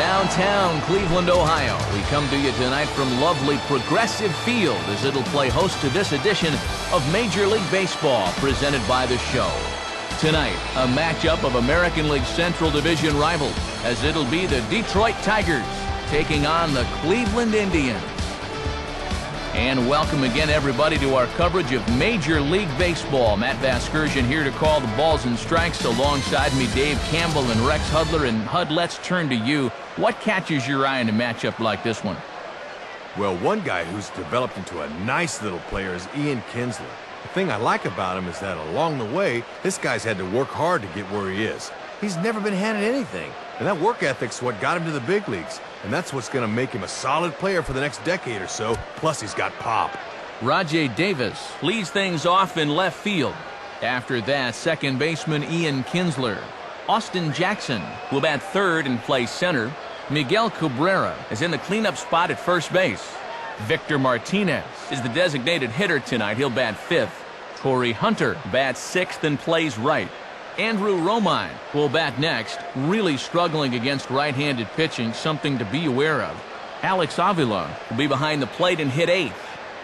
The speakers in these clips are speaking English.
downtown Cleveland, Ohio. We come to you tonight from lovely Progressive Field as it'll play host to this edition of Major League Baseball presented by The Show. Tonight, a matchup of American League Central Division rivals as it'll be the Detroit Tigers taking on the Cleveland Indians. And welcome again, everybody, to our coverage of Major League Baseball. Matt Vasgersian here to call the balls and strikes. Alongside me, Dave Campbell and Rex Hudler. And Hud, let's turn to you. What catches your eye in a matchup like this one? Well, one guy who's developed into a nice little player is Ian Kinsler. The thing I like about him is that along the way, this guy's had to work hard to get where he is. He's never been handed anything, and that work ethic's what got him to the big leagues. And that's what's going to make him a solid player for the next decade or so. Plus, he's got pop. Rajai Davis leads things off in left field. After that, second baseman Ian Kinsler. Austin Jackson will bat third and play center. Miguel Cabrera is in the cleanup spot at first base. Victor Martinez is the designated hitter tonight. He'll bat fifth. Torii Hunter bats sixth and plays right. Andrew Romine will bat next, really struggling against right-handed pitching, something to be aware of. Alex Avila will be behind the plate and hit eighth.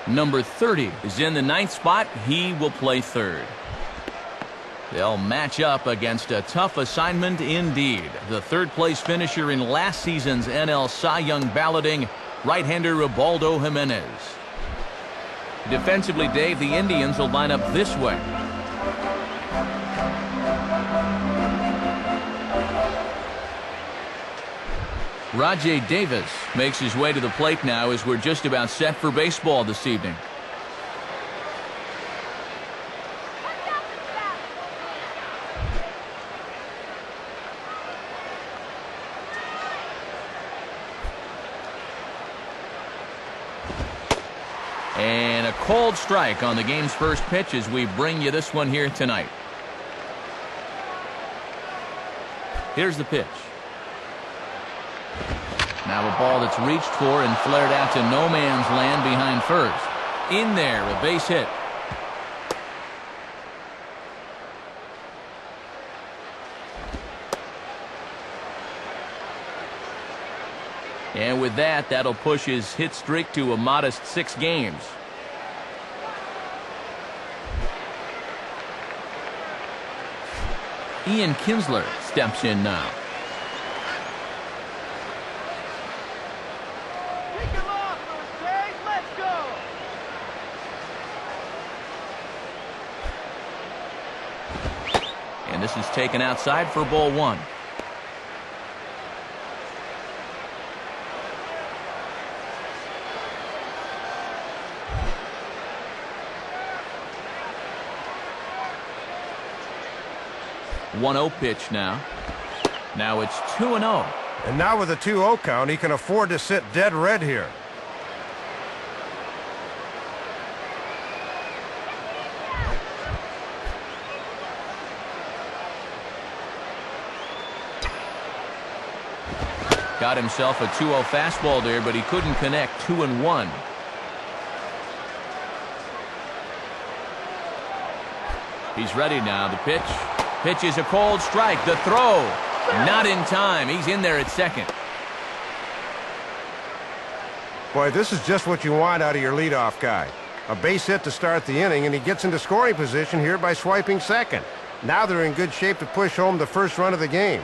Number 30 is in the ninth spot. He will play third. They'll match up against a tough assignment indeed. The third-place finisher in last season's NL Cy Young balloting, right-hander Ubaldo Jimenez. Defensively, Dave, the Indians will line up this way. Rajai Davis makes his way to the plate now as we're just about set for baseball this evening. And a cold strike on the game's first pitch as we bring you this one here tonight. Here's the pitch. Now a ball that's reached for and flared out to no man's land behind first. In there, a base hit. And with that, that'll push his hit streak to a modest 6 games. Ian Kinsler steps in now. And this is taken outside for ball one. One 0 pitch now. Now it's 2-0. And now with a 2-0 count, he can afford to sit dead red here. Got himself a 2-0 fastball there, but he couldn't connect. 2-1. He's ready now. The pitch. Pitch is a cold strike. The throw. Not in time. He's in there at second. Boy, this is just what you want out of your leadoff guy. A base hit to start the inning, and he gets into scoring position here by swiping second. Now they're in good shape to push home the first run of the game.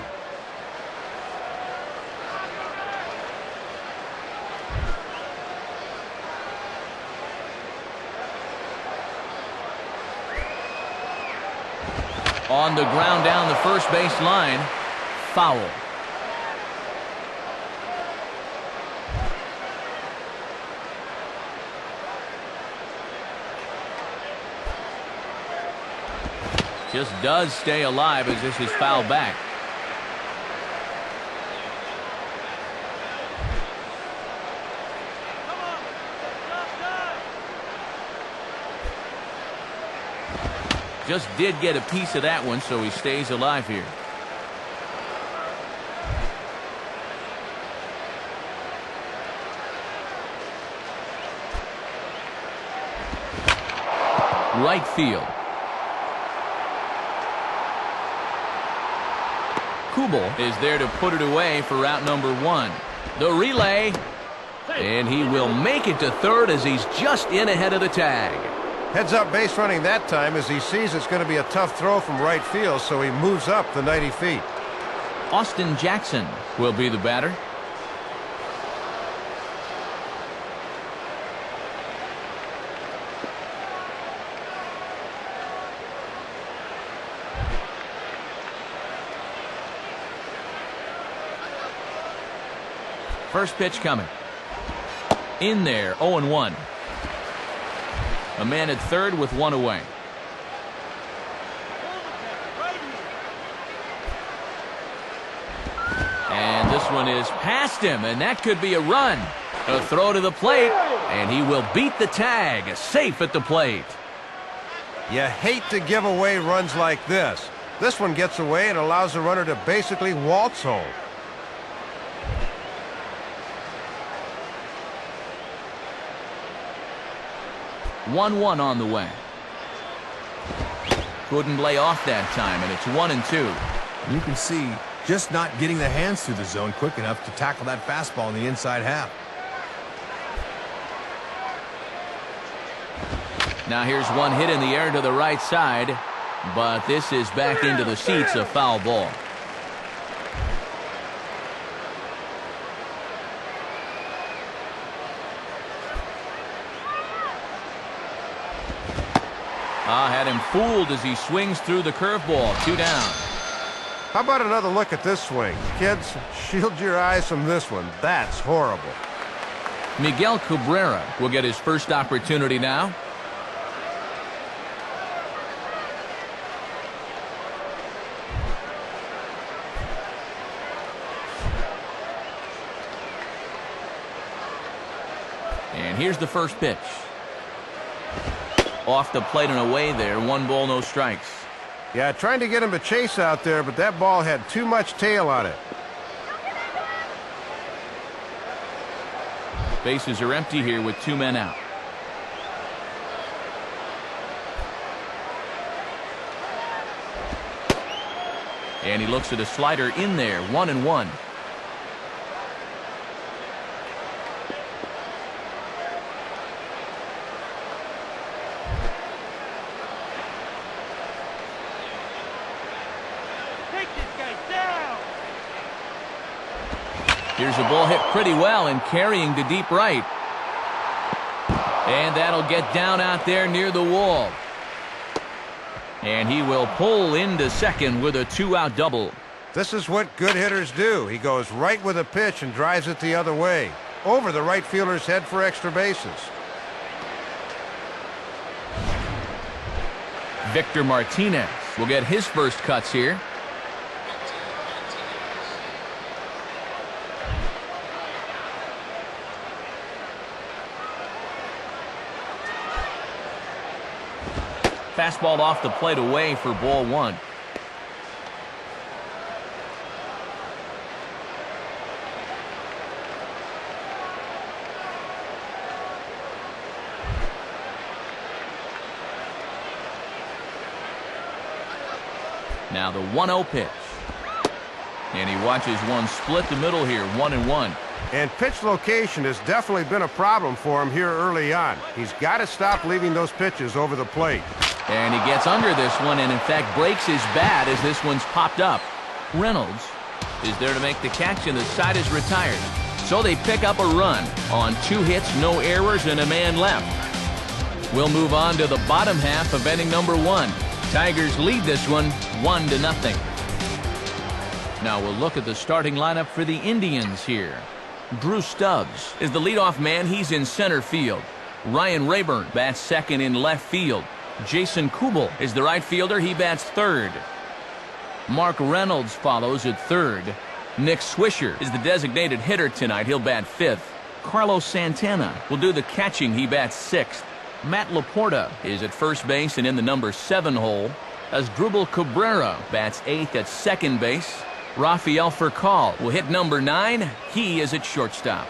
On the ground down the first base line. Foul. Just does stay alive as this is fouled back. Just did get a piece of that one, so he stays alive here. Right field. Kubel is there to put it away for route number 1. The relay, and he will make it to third as he's just in ahead of the tag. Heads up base running that time as he sees it's going to be a tough throw from right field, so he moves up the 90 feet. Austin Jackson will be the batter. First pitch coming. In there, 0-1. A man at third with one away. And this one is past him, and that could be a run. A throw to the plate, and he will beat the tag, safe at the plate. You hate to give away runs like this. This one gets away and allows the runner to basically waltz home. One on the way. Couldn't lay off that time, and it's 1-2. You can see just not getting the hands through the zone quick enough to tackle that fastball in the inside half. Now here's one hit in the air to the right side, but this is back into the seats, a foul ball. Had him fooled as he swings through the curveball. 2 down. How about another look at this swing? Kids, shield your eyes from this one. That's horrible. Miguel Cabrera will get his first opportunity now. And here's the first pitch. Off the plate and away there. 1 ball, no strikes. Yeah, trying to get him to chase out there, but that ball had too much tail on it. Bases are empty here with 2 men out. And he looks at a slider in there. 1-1. Here's a ball hit pretty well and carrying to deep right. And that'll get down out there near the wall. And he will pull into second with a 2-out double. This is what good hitters do. He goes right with a pitch and drives it the other way, over the right fielder's head for extra bases. Victor Martinez will get his first cuts here. Fastball off the plate away for ball 1. Now the 1-0 pitch. And he watches one split the middle here, 1-1. And pitch location has definitely been a problem for him here early on. He's got to stop leaving those pitches over the plate. And he gets under this one and, in fact, breaks his bat as this one's popped up. Reynolds is there to make the catch, and the side is retired. So they pick up a run on 2 hits, no errors, and a man left. We'll move on to the bottom half of inning number 1. Tigers lead this one 1-0. Now we'll look at the starting lineup for the Indians here. Drew Stubbs is the leadoff man. He's in center field. Ryan Rayburn bats second in left field. Jason Kubel is the right fielder. He bats third. Mark Reynolds follows at third. Nick Swisher is the designated hitter tonight. He'll bat fifth. Carlos Santana will do the catching. He bats sixth. Matt Laporta is at first base and in the number 7 hole. Asdrubal Cabrera bats 8th at second base. Rafael Furcal will hit number 9. He is at shortstop.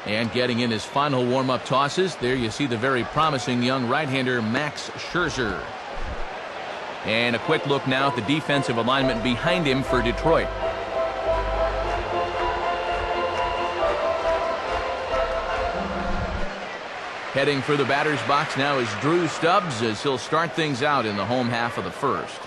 And getting in his final warm-up tosses, there you see the very promising young right-hander Max Scherzer. And a quick look now at the defensive alignment behind him for Detroit. Heading for the batter's box now is Drew Stubbs as he'll start things out in the home half of the first.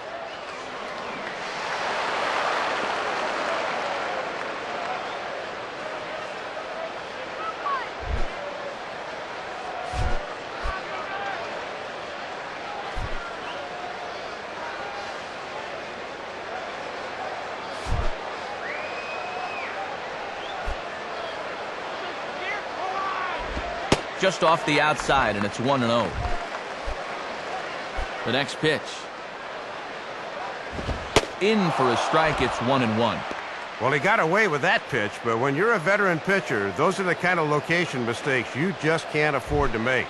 Just off the outside, and it's 1-0. The next pitch. In for a strike, it's 1-1. Well, he got away with that pitch, but when you're a veteran pitcher, those are the kind of location mistakes you just can't afford to make.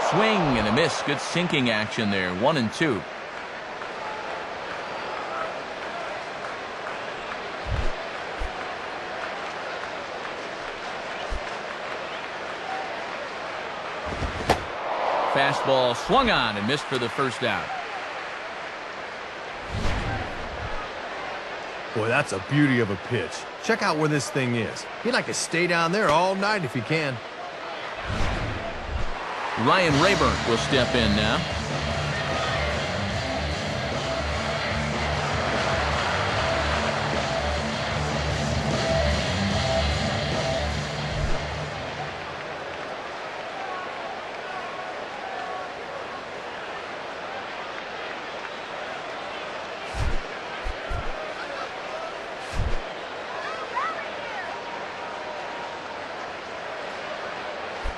Swing and a miss. Good sinking action there. 1-2. Fastball swung on and missed for the first out. Boy, that's a beauty of a pitch. Check out where this thing is. He'd like to stay down there all night if he can. Ryan Rayburn will step in now.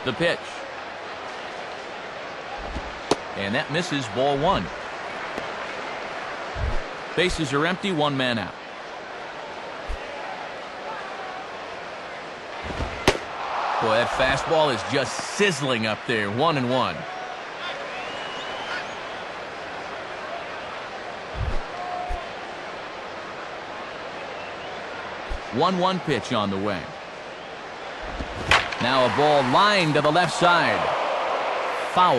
The pitch. And that misses, ball one. Bases are empty, one man out. Boy, that fastball is just sizzling up there. 1-1. One pitch on the way. Now a ball lined to the left side. Foul.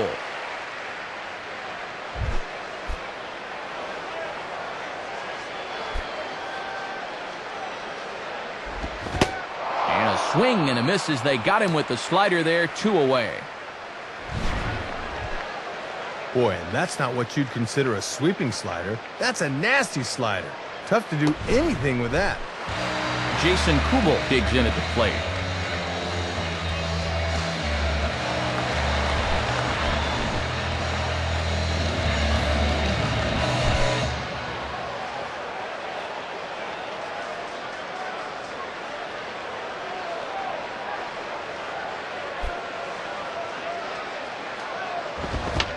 And a swing and a miss as they got him with the slider there, 2 away. Boy, and that's not what you'd consider a sweeping slider. That's a nasty slider. Tough to do anything with that. Jason Kubel digs in at the plate.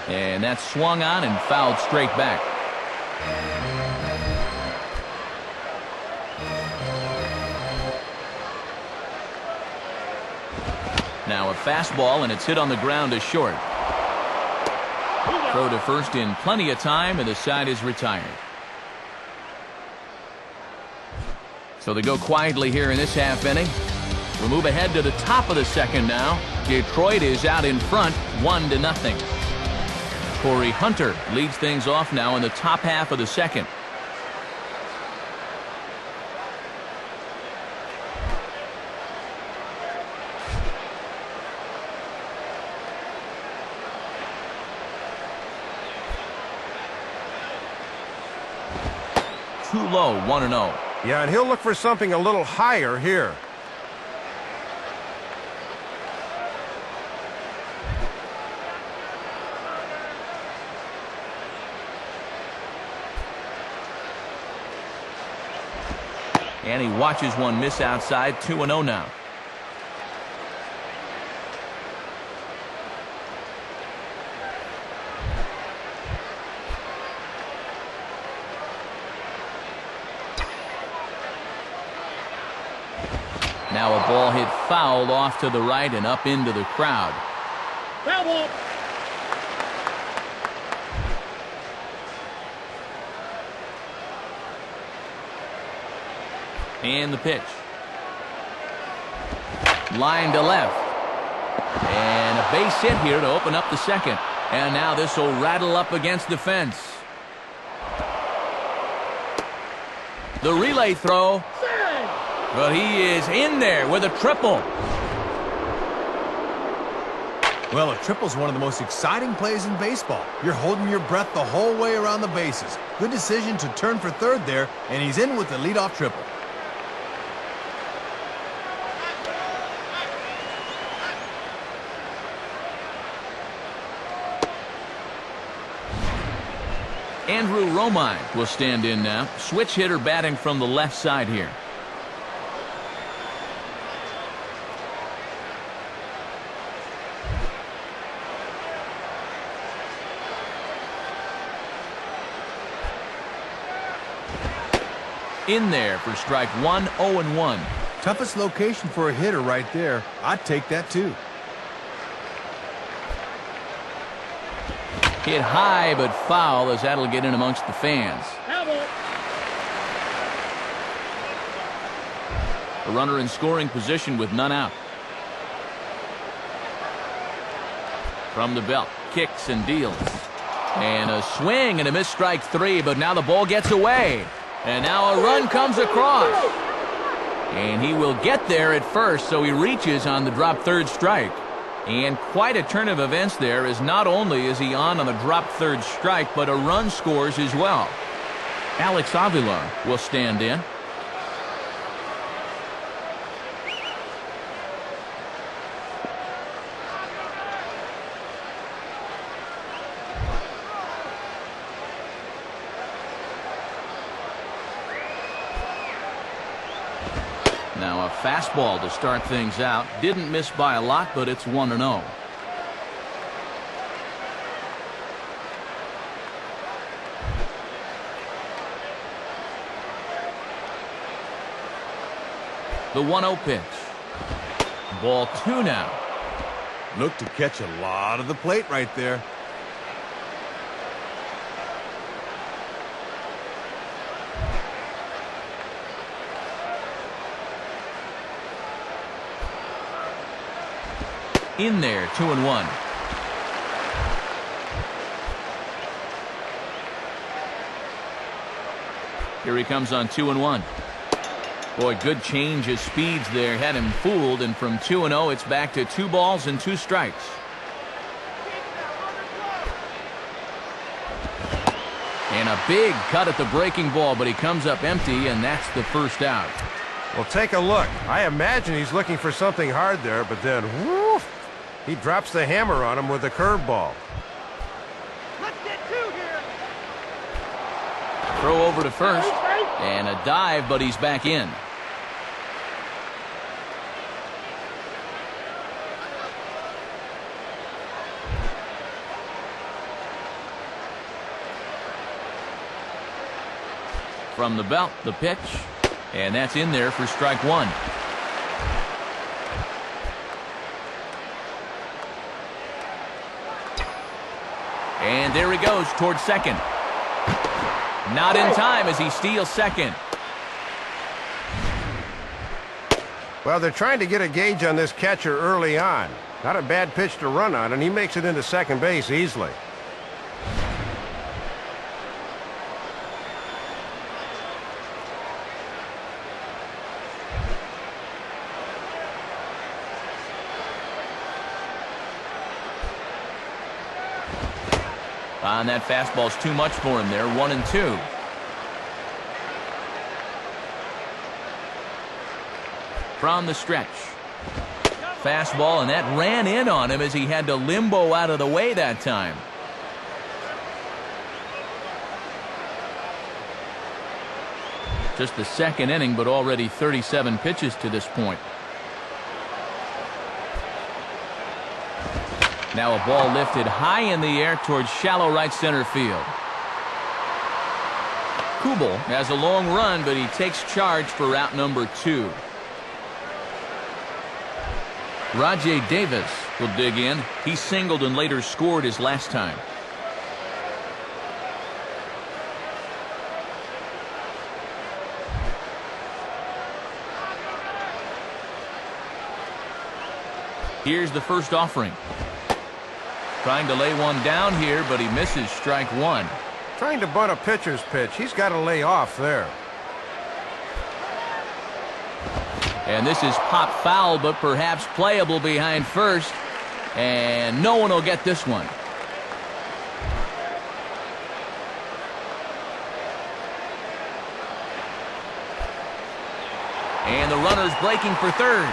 And that's swung on and fouled straight back. Now a fastball, and it's hit on the ground to short. Throw to first in plenty of time, and the side is retired. So they go quietly here in this half inning. We'll move ahead to the top of the second now. Detroit is out in front, 1-0. Torii Hunter leads things off now in the top half of the second. Too low, 1-0. Yeah, and he'll look for something a little higher here. And he watches one miss outside, 2-0 now. Now a ball hit foul off to the right and up into the crowd. Foul ball. And the pitch. Line to left. And a base hit here to open up the second. And now this will rattle up against the fence. The relay throw. But he is in there with a triple. Well, a triple's one of the most exciting plays in baseball. You're holding your breath the whole way around the bases. Good decision to turn for third there, and he's in with the leadoff triple. Andrew Romine will stand in now. Switch hitter batting from the left side here. In there for strike one, 0-1. Toughest location for a hitter right there. I'd take that too. Hit high but foul as that'll get in amongst the fans. A runner in scoring position with none out. From the belt, kicks and deals. And a swing and a missed strike three, but now the ball gets away. And now a run comes across. And he will get there at first, so he reaches on the drop third strike. And quite a turn of events there, as not only is he on the drop third strike, but a run scores as well. Alex Avila will stand in. Now a fastball to start things out. Didn't miss by a lot, but it's 1-0. The 1-0 pitch. Ball 2 now. Look to catch a lot of the plate right there. In there, 2-1. Here he comes on 2-1. Boy, good change of speeds there. Had him fooled, and from 2-0, it's back to 2 balls and 2 strikes. And a big cut at the breaking ball, but he comes up empty, and that's the first out. Well, take a look. I imagine he's looking for something hard there, but then, woof, he drops the hammer on him with a curveball. Let's get 2 here. Throw over to first, and a dive, but he's back in. From the belt, the pitch, and that's in there for strike 1. And there he goes towards second. Not in time as he steals second. Well, they're trying to get a gauge on this catcher early on. Not a bad pitch to run on, and he makes it into second base easily. And that fastball's too much for him there. 1-2. From the stretch. Fastball, and that ran in on him as he had to limbo out of the way that time. Just the second inning, but already 37 pitches to this point. Now a ball lifted high in the air towards shallow right center field. Kubel has a long run, but he takes charge for route number 2. Rajay Davis will dig in. He singled and later scored his last time. Here's the first offering. Trying to lay one down here, but he misses strike one. Trying to bunt a pitcher's pitch. He's got to lay off there. And this is pop foul, but perhaps playable behind first. And no one will get this one. And the runner's breaking for third.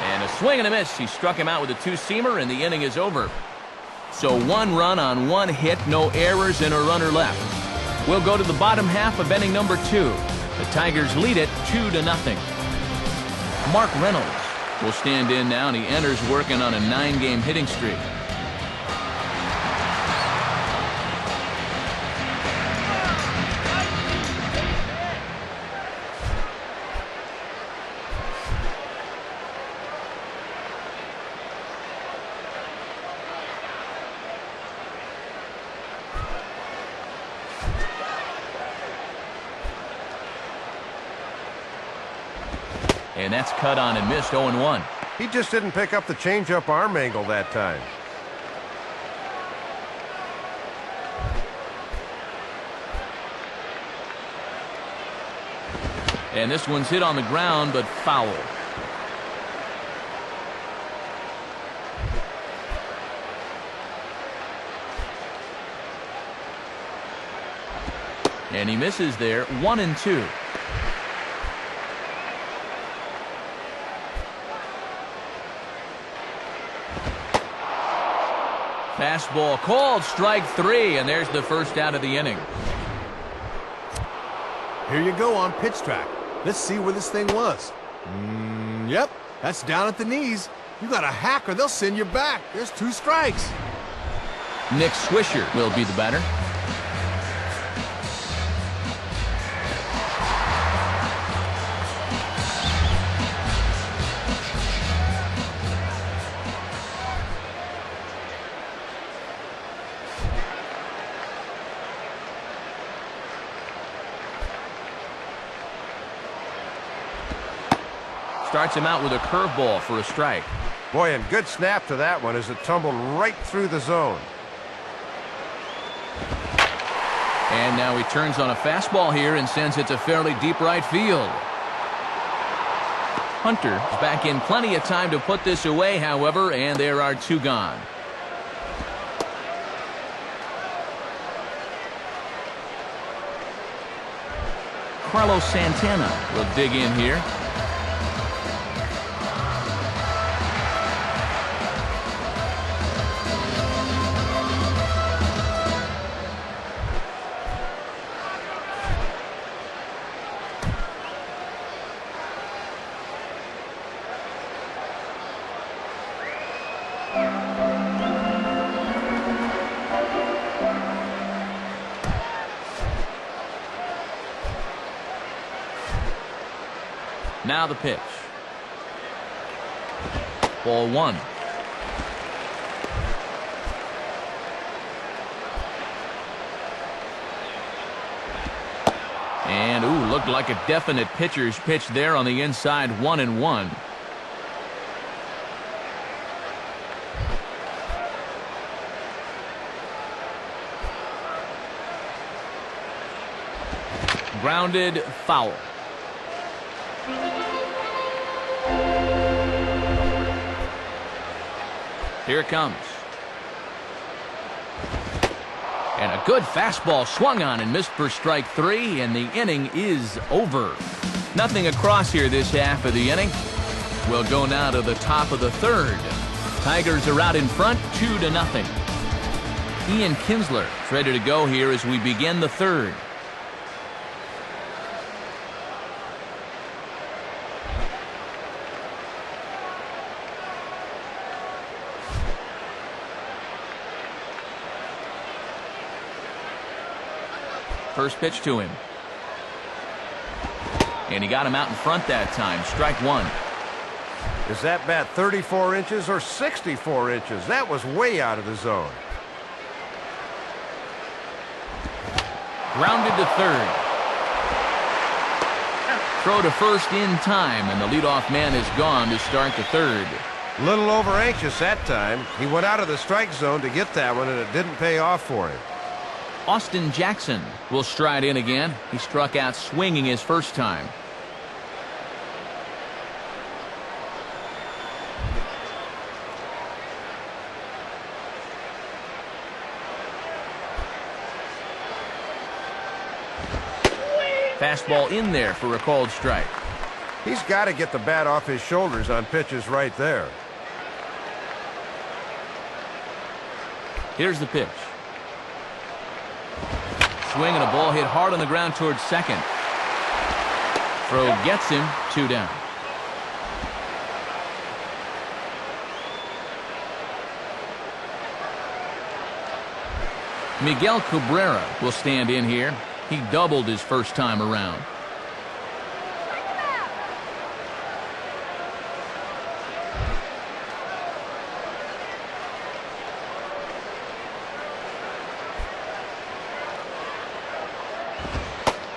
And a swing and a miss. He struck him out with a two-seamer, and the inning is over. So 1 run on 1 hit, no errors, and a runner left. We'll go to the bottom half of inning number 2. The Tigers lead it 2-0. Mark Reynolds will stand in now, and he enters working on a 9-game hitting streak. And that's cut on and missed, 0-1. He just didn't pick up the changeup arm angle that time. And this one's hit on the ground, but foul. And he misses there, 1-2. Fastball called, strike 3, and there's the first out of the inning. Here you go on pitch track. Let's see where this thing was. Yep, that's down at the knees. You got a hack or they'll send you back. There's 2 strikes. Nick Swisher will be the batter. Starts him out with a curveball for a strike. Boy, and good snap to that one as it tumbled right through the zone. And now he turns on a fastball here and sends it to fairly deep right field. Hunter is back in plenty of time to put this away, however, and there are 2 gone. Carlos Santana will dig in here. Now the pitch. Ball 1. And, looked like a definite pitcher's pitch there on the inside, 1-1. Grounded, foul. Here it comes. And a good fastball swung on and missed for strike 3, and the inning is over. Nothing across here this half of the inning. We'll go now to the top of the 3rd. Tigers are out in front, 2-0. Ian Kinsler is ready to go here as we begin the 3rd. First pitch to him. And he got him out in front that time. Strike 1. Is that bat 34 inches or 64 inches? That was way out of the zone. Grounded to third. Throw to first in time, and the leadoff man is gone to start the 3rd. Little over anxious that time. He went out of the strike zone to get that one, and it didn't pay off for him. Austin Jackson will stride in again. He struck out swinging his first time. Fastball in there for a called strike. He's got to get the bat off his shoulders on pitches right there. Here's the pitch. Swing and a ball hit hard on the ground towards second. Throw gets him, 2 down. Miguel Cabrera will stand in here. He doubled his first time around.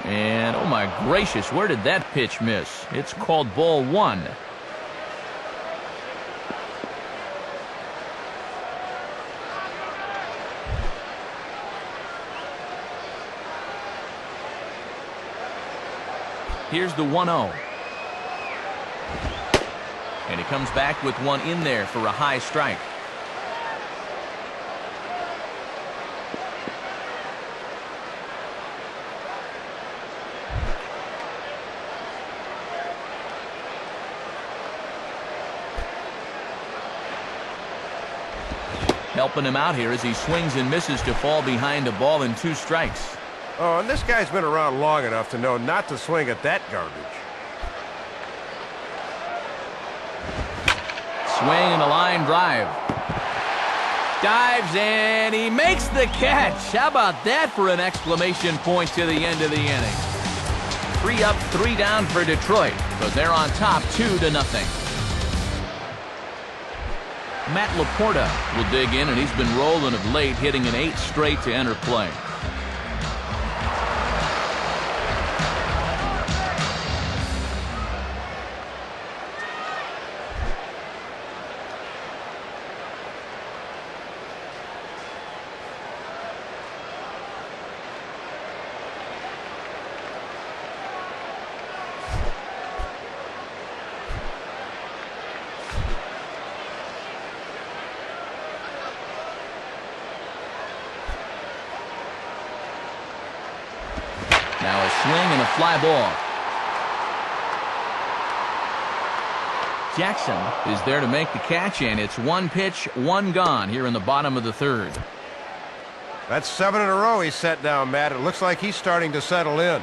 And oh my gracious, where did that pitch miss? It's called ball 1. Here's the 1-0. And he comes back with one in there for a high strike. Helping him out here as he swings and misses to fall behind a ball and 2 strikes. Oh, and this guy's been around long enough to know not to swing at that garbage. Swing and a line drive. Dives and he makes the catch. How about that for an exclamation point to the end of the inning? 3 up, 3 down for Detroit, but they're on top 2-0. Matt Laporta will dig in, and he's been rolling of late, hitting an 8 straight to enter play. Now a swing and a fly ball. Jackson is there to make the catch, and it's 1 pitch, 1 gone here in the bottom of the 3rd. That's 7 in a row he's set down, Matt. It looks like he's starting to settle in.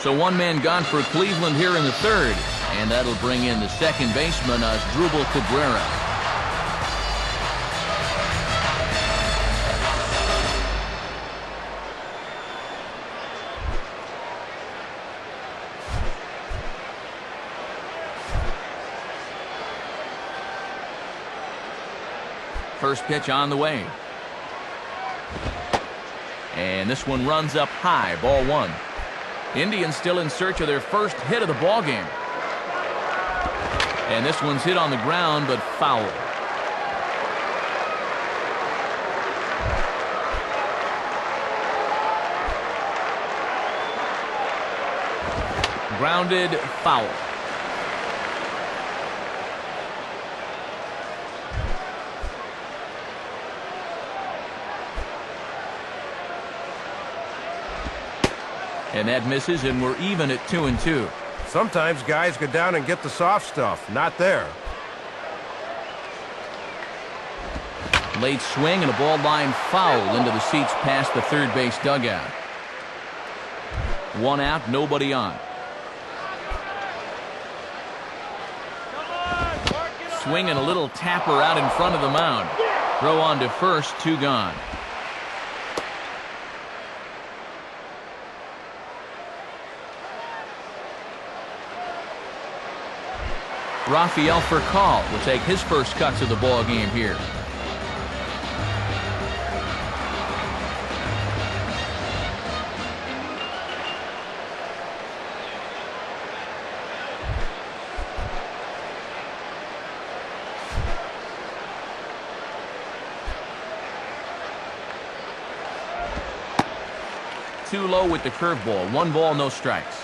So 1 man gone for Cleveland here in the 3rd, and that'll bring in the second baseman, Asdrubal Cabrera. First pitch on the way. And this one runs up high, ball 1. Indians still in search of their first hit of the ball game. And this one's hit on the ground, but foul. Grounded, foul. And that misses, and we're even at 2-2. Sometimes guys go down and get the soft stuff. Not there. Late swing and a ball line foul into the seats past the third base dugout. 1 out, nobody on. Swing and a little tapper out in front of the mound. Throw on to first, 2 gone. Rafael Furcal will take his first cuts of the ball game here. too low with the curveball. 1 ball, no strikes.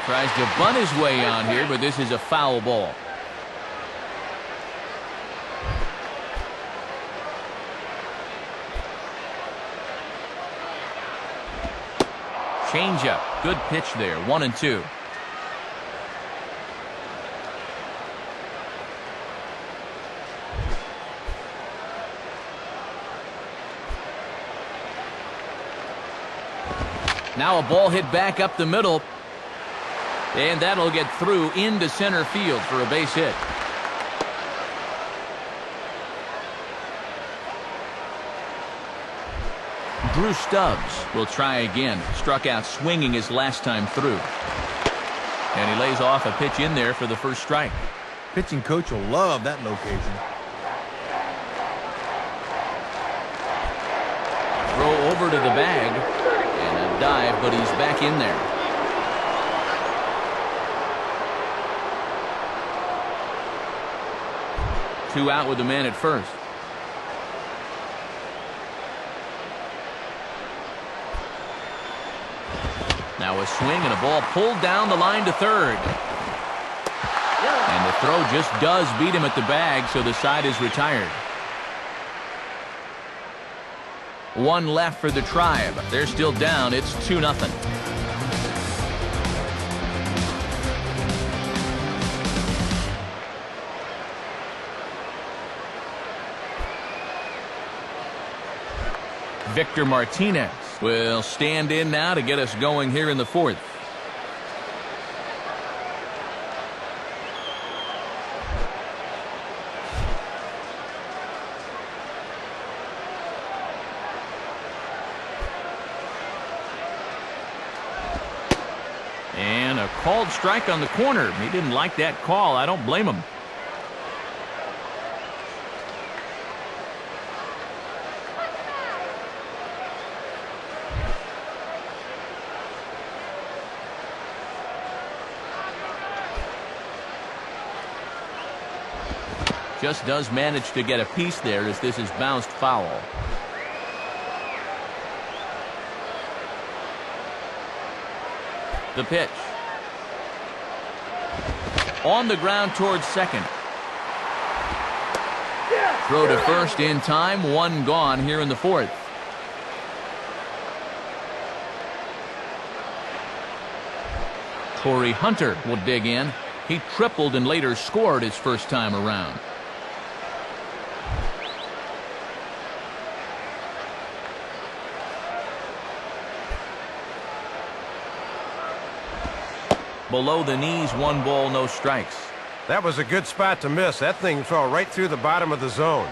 Tries to bunt his way on here, but this is a foul ball. Changeup. Good pitch there. 1-2. Now a ball hit back up the middle. And that'll get through into center field for a base hit. Drew Stubbs will try again. Struck out swinging his last time through. And he lays off a pitch in there for the first strike. Pitching coach will love that location. Throw over to the bag. And a dive, but he's back in there. 2 out with the man at first. Now a swing and a ball pulled down the line to third. And the throw just does beat him at the bag, so the side is retired. 1 left for the Tribe. They're still down. It's 2-0. Victor Martinez will stand in now to get us going here in the 4th. And a called strike on the corner. He didn't like that call. I don't blame him. Just does manage to get a piece there as this is bounced foul. The pitch. On the ground towards second. Throw to first in time. 1 gone here in the 4th. Torii Hunter will dig in. He tripled and later scored his first time around. Below the knees, 1 ball, no strikes. That was a good spot to miss. That thing fell right through the bottom of the zone.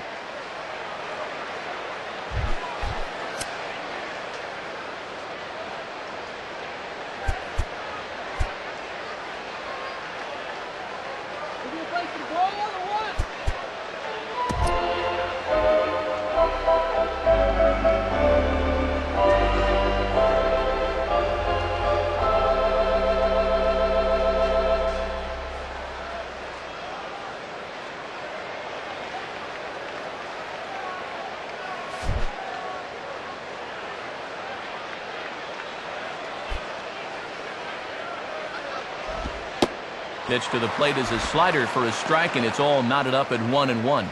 Pitch to the plate is a slider for a strike, and it's all knotted up at 1-1.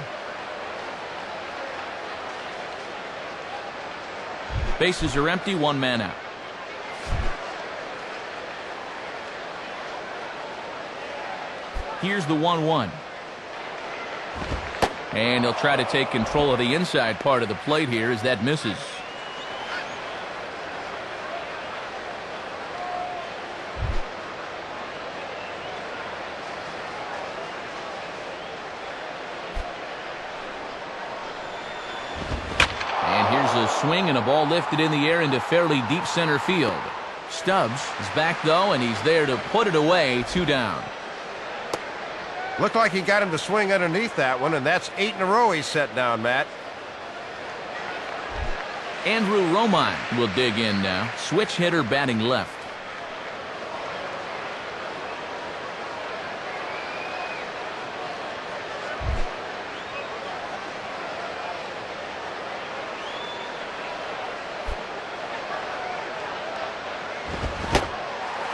Bases are empty, 1 man out. Here's the 1-1. And he'll try to take control of the inside part of the plate here as that misses. A swing and a ball lifted in the air into fairly deep center field. Stubbs is back though, and he's there to put it away. 2 down. Looked like he got him to swing underneath that one, and that's 8 in a row he's set down, Matt. Andrew Romine will dig in now. Switch hitter batting left.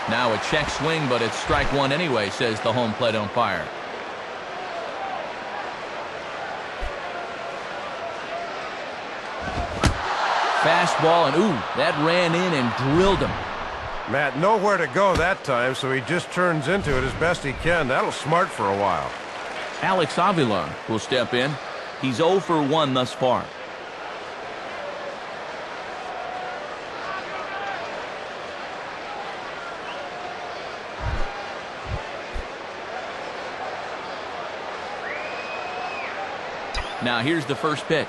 Now a check swing, but it's strike one anyway, says the home plate umpire. Fastball, and ooh, that ran in and drilled him. Matt, nowhere to go that time, so he just turns into it as best he can. That'll smart for a while. Alex Avila will step in. He's 0 for 1 thus far. Now here's the first pitch.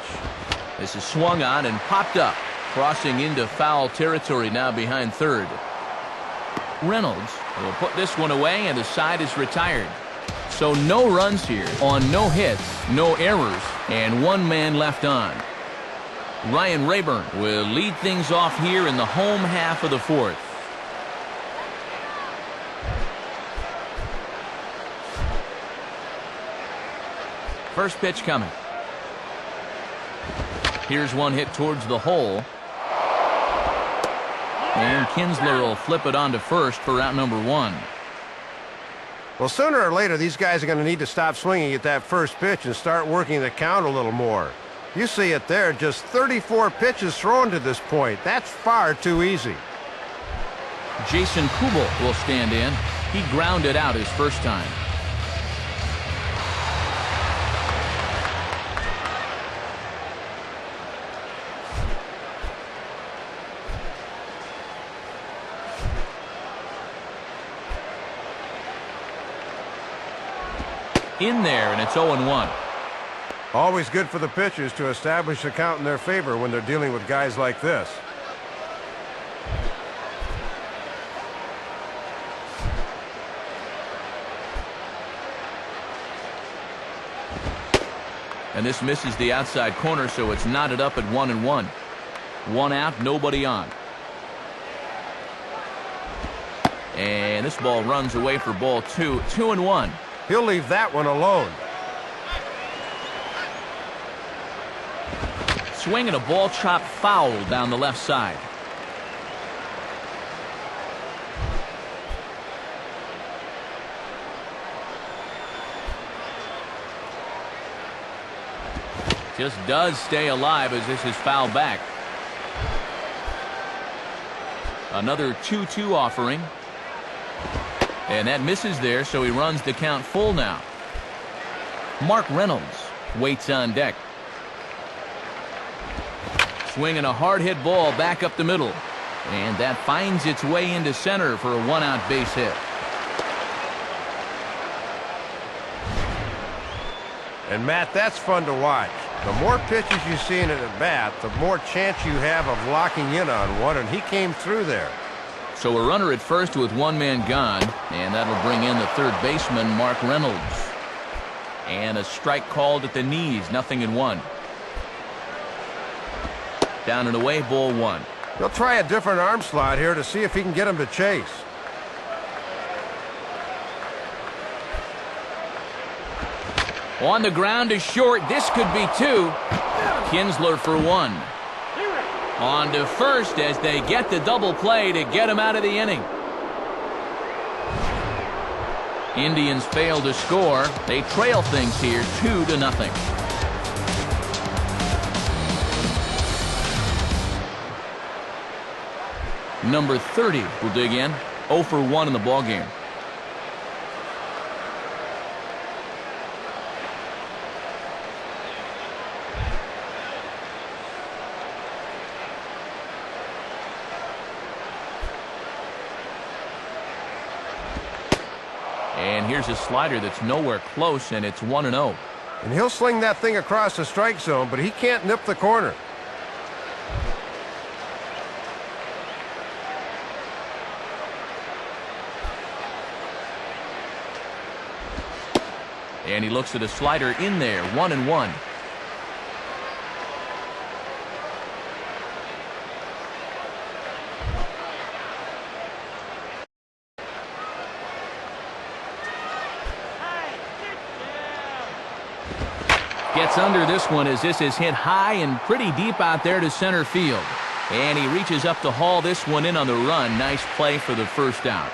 This is swung on and popped up, crossing into foul territory now behind third. Reynolds will put this one away, and the side is retired. So no runs here on no hits, no errors, and one man left on. Ryan Rayburn will lead things off here in the home half of the fourth. First pitch coming. Here's one hit towards the hole. And Kinsler will flip it on to first for out number 1. Well, sooner or later, these guys are going to need to stop swinging at that first pitch and start working the count a little more. You see it there, just 34 pitches thrown to this point. That's far too easy. Jason Kubel will stand in. He grounded out his first time. In there, and it's 0-1. Always good for the pitchers to establish the count in their favor when they're dealing with guys like this. And this misses the outside corner, so it's knotted up at 1-1. One out, nobody on. And this ball runs away for ball 2. 2-1. He'll leave that one alone. Swing and a ball chopped foul down the left side. Just does stay alive as this is fouled back. Another 2-2 offering. And that misses there, so he runs the count full now. Mark Reynolds waits on deck. Swinging a hard-hit ball back up the middle. And that finds its way into center for a one-out base hit. And, Matt, that's fun to watch. The more pitches you see in an at-bat, the more chance you have of locking in on one, and he came through there. So a runner at first with one man gone, and that'll bring in the third baseman, Mark Reynolds. And a strike called at the knees, 0-1. Down and away, ball 1. He'll try a different arm slot here to see if he can get him to chase. On the ground to short, this could be 2. Kinsler for 1. On to first as they get the double play to get him out of the inning. Indians fail to score. They trail things here 2-0. Number 30 will dig in. 0 for 1 in the ballgame. And here's a slider that's nowhere close, and it's 1-0. And he'll sling that thing across the strike zone, but he can't nip the corner. And he looks at a slider in there, 1-1. Gets under this one as this is hit high and pretty deep out there to center field. And he reaches up to haul this one in on the run. Nice play for the first out.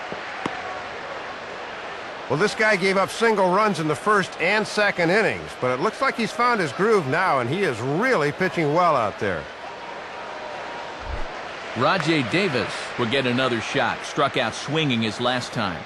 Well, this guy gave up single runs in the first and second innings, but it looks like he's found his groove now, and he is really pitching well out there. Rajay Davis will get another shot. Struck out swinging his last time.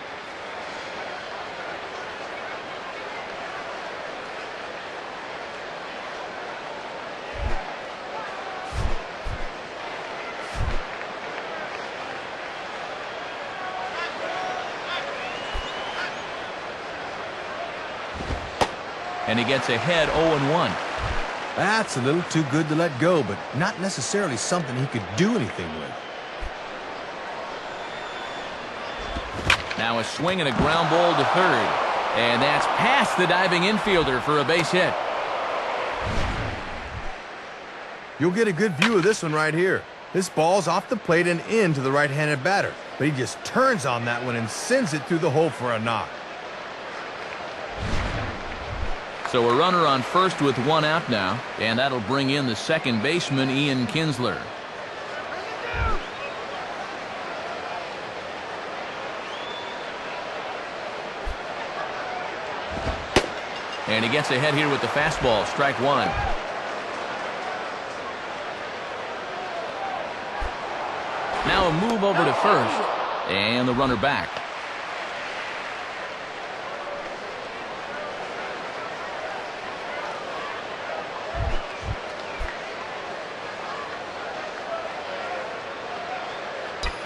And he gets ahead 0-1. That's a little too good to let go, but not necessarily something he could do anything with. Now a swing and a ground ball to third. And that's past the diving infielder for a base hit. You'll get a good view of this one right here. This ball's off the plate and into the right-handed batter, but he just turns on that one and sends it through the hole for a knock. So a runner on first with one out now, and that'll bring in the second baseman, Ian Kinsler. And he gets ahead here with the fastball, strike one. Now a move over to first, and the runner back.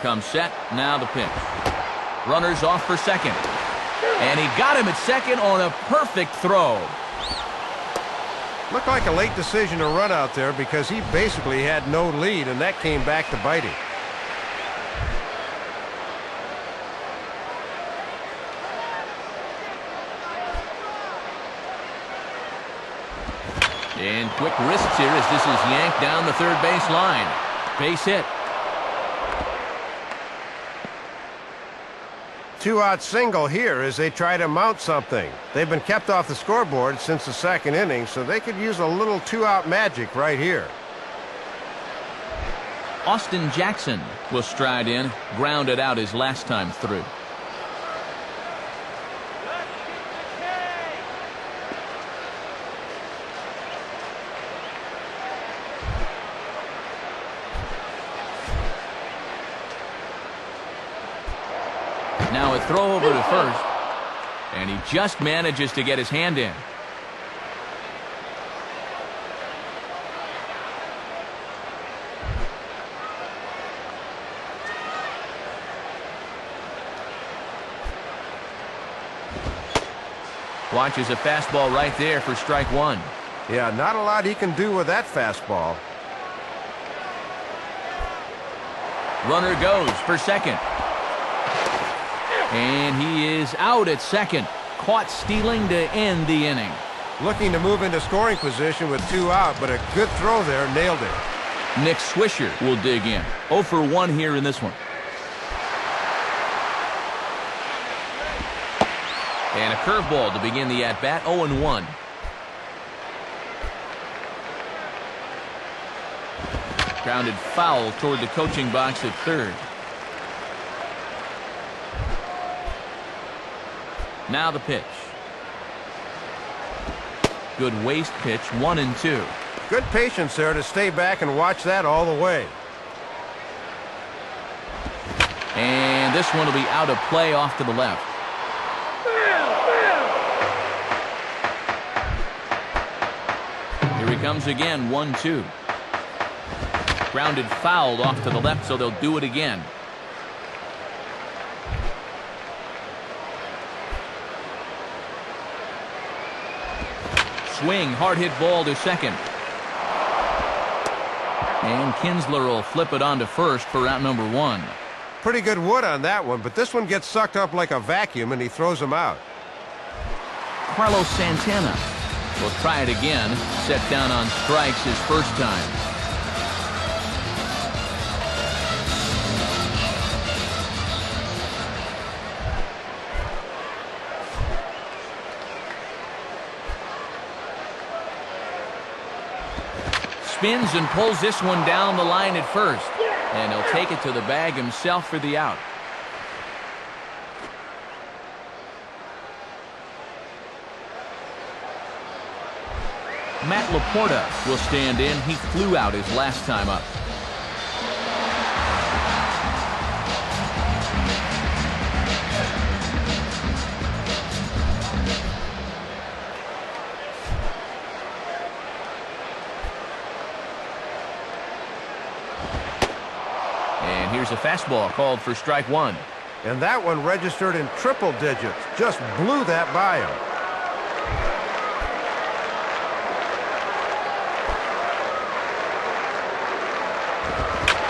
Comes set, now the pitch. Runner's off for second. And he got him at second on a perfect throw. Looked like a late decision to run out there because he basically had no lead, and that came back to bite him. And quick wrists here as this is yanked down the third base line. Base hit. Two-out single here as they try to mount something. They've been kept off the scoreboard since the second inning, so they could use a little two-out magic right here. Austin Jackson will stride in, grounded out his last time through. Now a throw over to first, and he just manages to get his hand in. Watches a fastball right there for strike one. Yeah, not a lot he can do with that fastball. Runner goes for second. And he is out at second. Caught stealing to end the inning. Looking to move into scoring position with two out, but a good throw there nailed it. Nick Swisher will dig in. 0 for 1 here in this one. And a curveball to begin the at-bat, 0-1. Grounded foul toward the coaching box at third. Now the pitch. Good waist pitch, 1-2. Good patience there to stay back and watch that all the way. And this one will be out of play off to the left. Here he comes again, 1-2. Grounded fouled off to the left, so they'll do it again. Swing, hard hit ball to second. And Kinsler will flip it on to first for out number one. Pretty good wood on that one, but this one gets sucked up like a vacuum and he throws him out. Carlos Santana will try it again. Set down on strikes his first time. spins and pulls this one down the line at first. And he'll take it to the bag himself for the out. Matt Laporta will stand in. He flew out his last time up. And here's a fastball called for strike one. And that one registered in triple digits. Just blew that by him.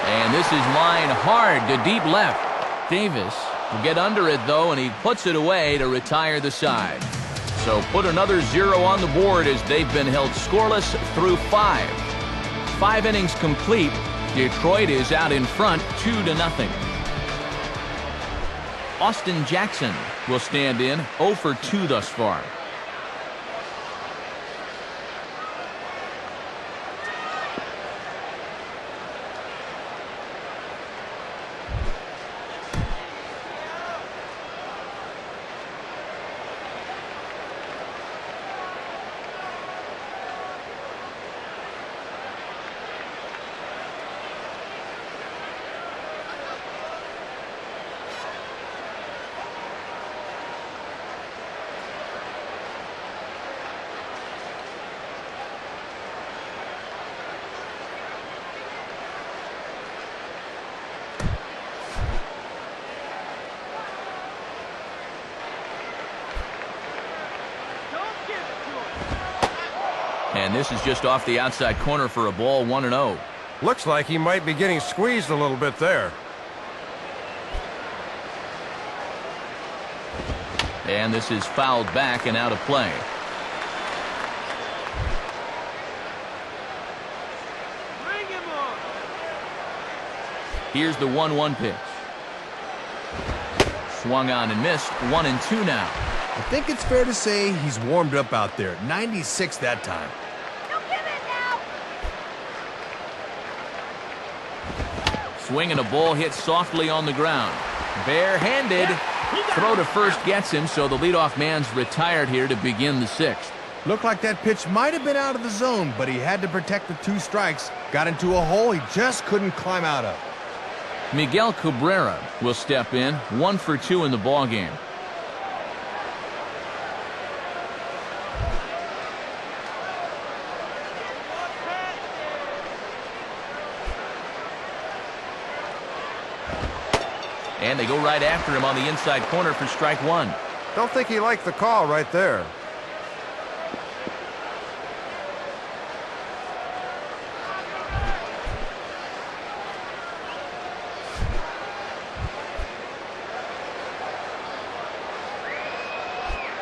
And this is line hard to deep left. Davis will get under it, though, and he puts it away to retire the side. So put another 0 on the board as they've been held scoreless through 5. 5 innings complete. Detroit is out in front 2-0. Austin Jackson will stand in 0 for 2 thus far. And this is just off the outside corner for a ball, 1-0. Looks like he might be getting squeezed a little bit there. And this is fouled back and out of play. Bring him on. Here's the 1-1 pitch. Swung on and missed. 1-2 now. I think it's fair to say he's warmed up out there. 96 that time. Swing and a ball hit softly on the ground. Barehanded. Throw to first gets him, so the leadoff man's retired here to begin the 6th. Looked like that pitch might have been out of the zone, but he had to protect the 2 strikes. Got into a hole he just couldn't climb out of. Miguel Cabrera will step in, 1 for 2 in the ballgame. And they go right after him on the inside corner for strike 1. Don't think he liked the call right there.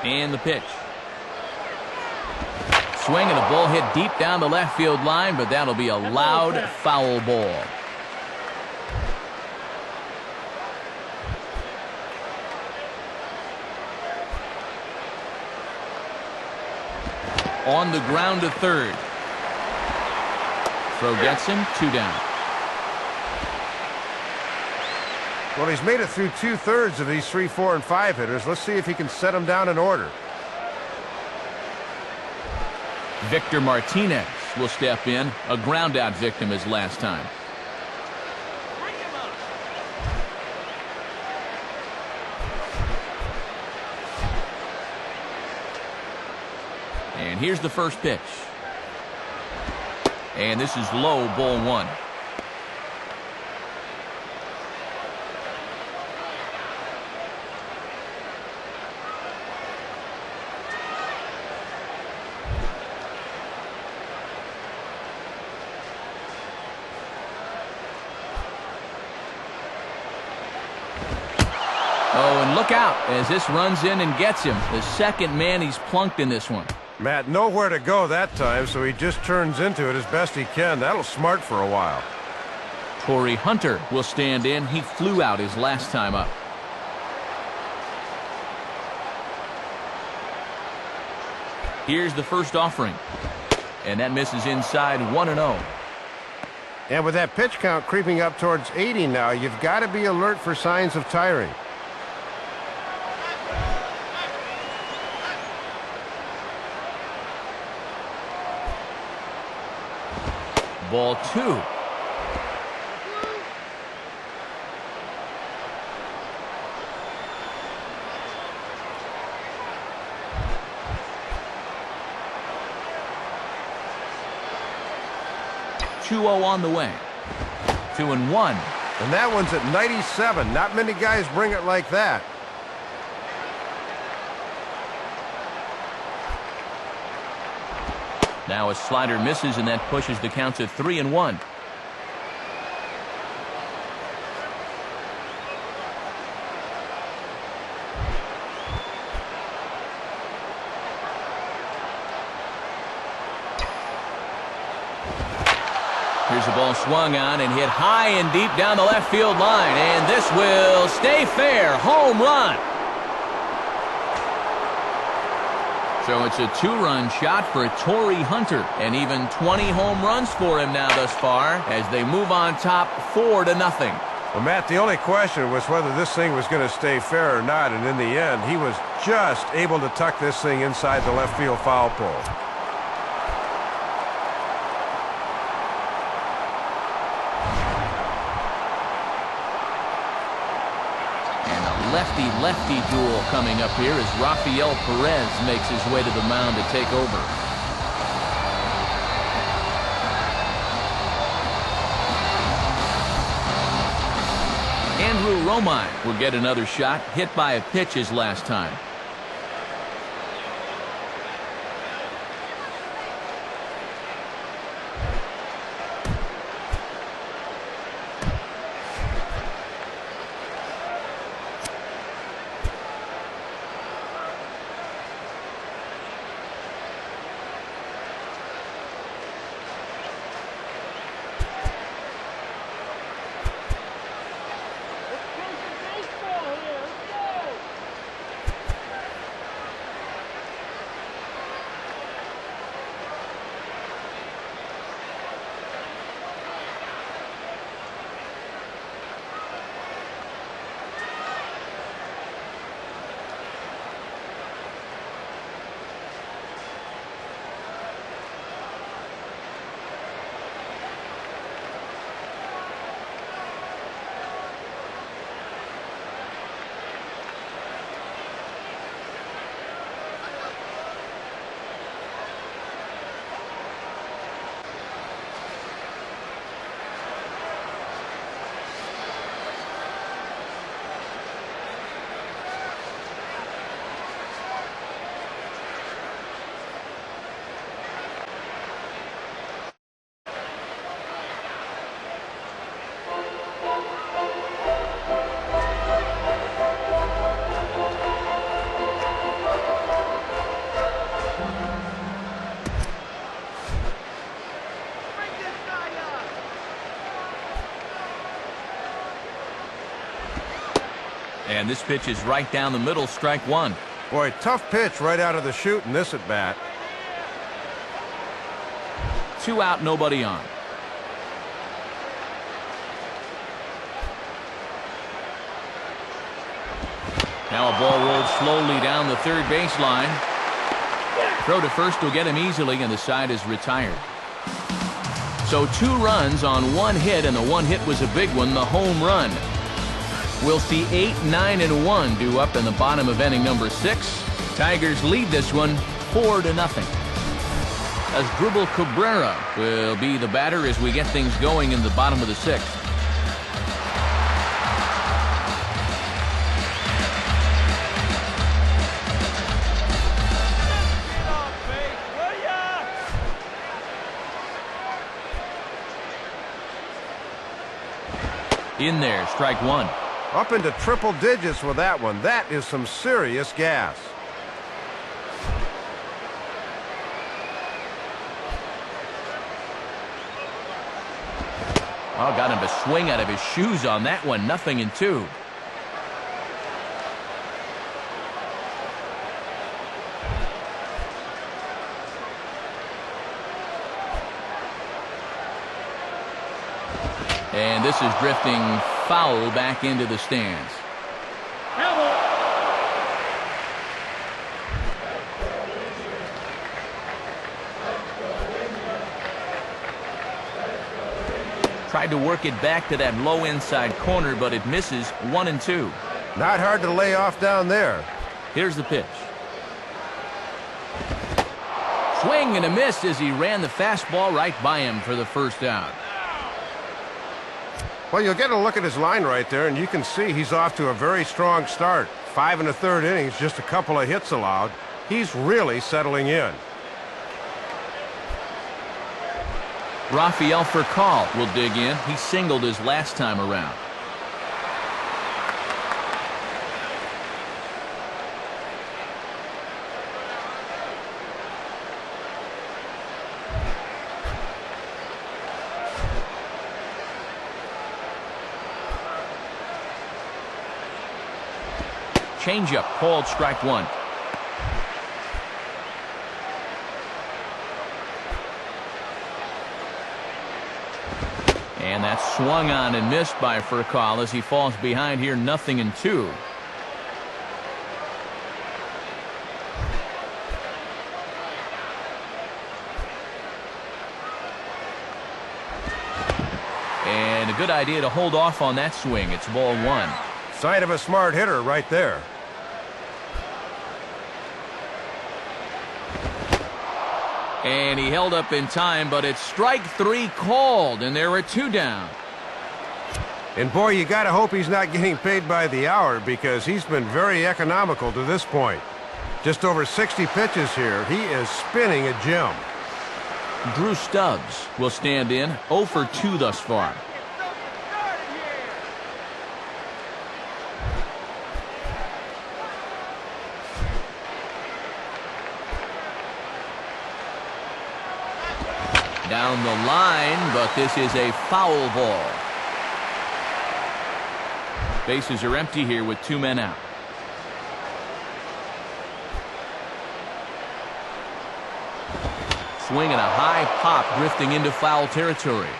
And the pitch. Swing and a ball hit deep down the left field line, but that'll be a loud foul ball. On the ground to third. Throw gets him, 2 down. Well, he's made it through 2/3 of these 3, 4, and 5 hitters. Let's see if he can set them down in order. Victor Martinez will step in, a ground-out victim his last time. Bring him up. And here's the first pitch. And this is low, ball 1. Oh, and look out as this runs in and gets him. The second man he's plunked in this one. Matt, nowhere to go that time, so he just turns into it as best he can. That'll smart for a while. Torii Hunter will stand in. He flew out his last time up. Here's the first offering. And that misses inside, 1-0. And with that pitch count creeping up towards 80 now, you've got to be alert for signs of tiring. Ball 2. On the way. 2-1. And that one's at 97. Not many guys bring it like that. Now a slider misses, and that pushes the count to 3-1. Here's the ball swung on and hit high and deep down the left field line. And this will stay fair. Home run. So it's a 2-run shot for Torii Hunter. And even 20 home runs for him now thus far as they move on top 4-0. Well, Matt, the only question was whether this thing was going to stay fair or not. And in the end, he was just able to tuck this thing inside the left field foul pole. Lefty duel coming up here as Rafael Perez makes his way to the mound to take over. Andrew Romine will get another shot, hit by a pitch his last time. And this pitch is right down the middle, strike 1. Boy, tough pitch right out of the chute in this at bat. 2 out, nobody on. Now a ball rolled slowly down the third baseline. Throw to first will get him easily, and the side is retired. So 2 runs on 1 hit, and the 1 hit was a big one, the home run. We'll see 8, 9, and 1 due up in the bottom of inning number 6. Tigers lead this one 4-0. As Asdrubal Cabrera will be the batter as we get things going in the bottom of the 6th. In there, strike 1. Up into triple digits with that one. That is some serious gas. Oh, got him to swing out of his shoes on that one. 0-2. And this is drifting foul back into the stands. Tried to work it back to that low inside corner, but it misses. 1-2. Not hard to lay off down there. Here's the pitch. Swing and a miss as he ran the fastball right by him for the first out. Well, you'll get a look at his line right there, and you can see he's off to a very strong start. 5 1/3 innings, just a couple of hits allowed. He's really settling in. Rafael Furcal will dig in. He singled his last time around. Changeup called strike one. And that's swung on and missed by Furcal as he falls behind here 0-2. And a good idea to hold off on that swing. It's ball one. Sign of a smart hitter right there. And he held up in time, but it's strike three called, and there are two down. And boy, you gotta hope he's not getting paid by the hour, because he's been very economical to this point. Just over 60 pitches here. He is spinning a gem. Drew Stubbs will stand in, 0 for 2 thus far. Down the line, but this is a foul ball. Bases are empty here with 2 men out. Swing and a high pop drifting into foul territory.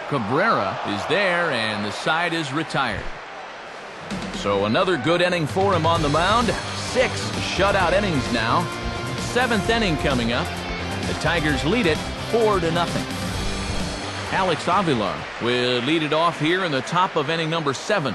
Cabrera is there, and the side is retired. So another good inning for him on the mound. 6 shutout innings now. 7th inning coming up. The Tigers lead it 4-0. Alex Avila will lead it off here in the top of inning number 7.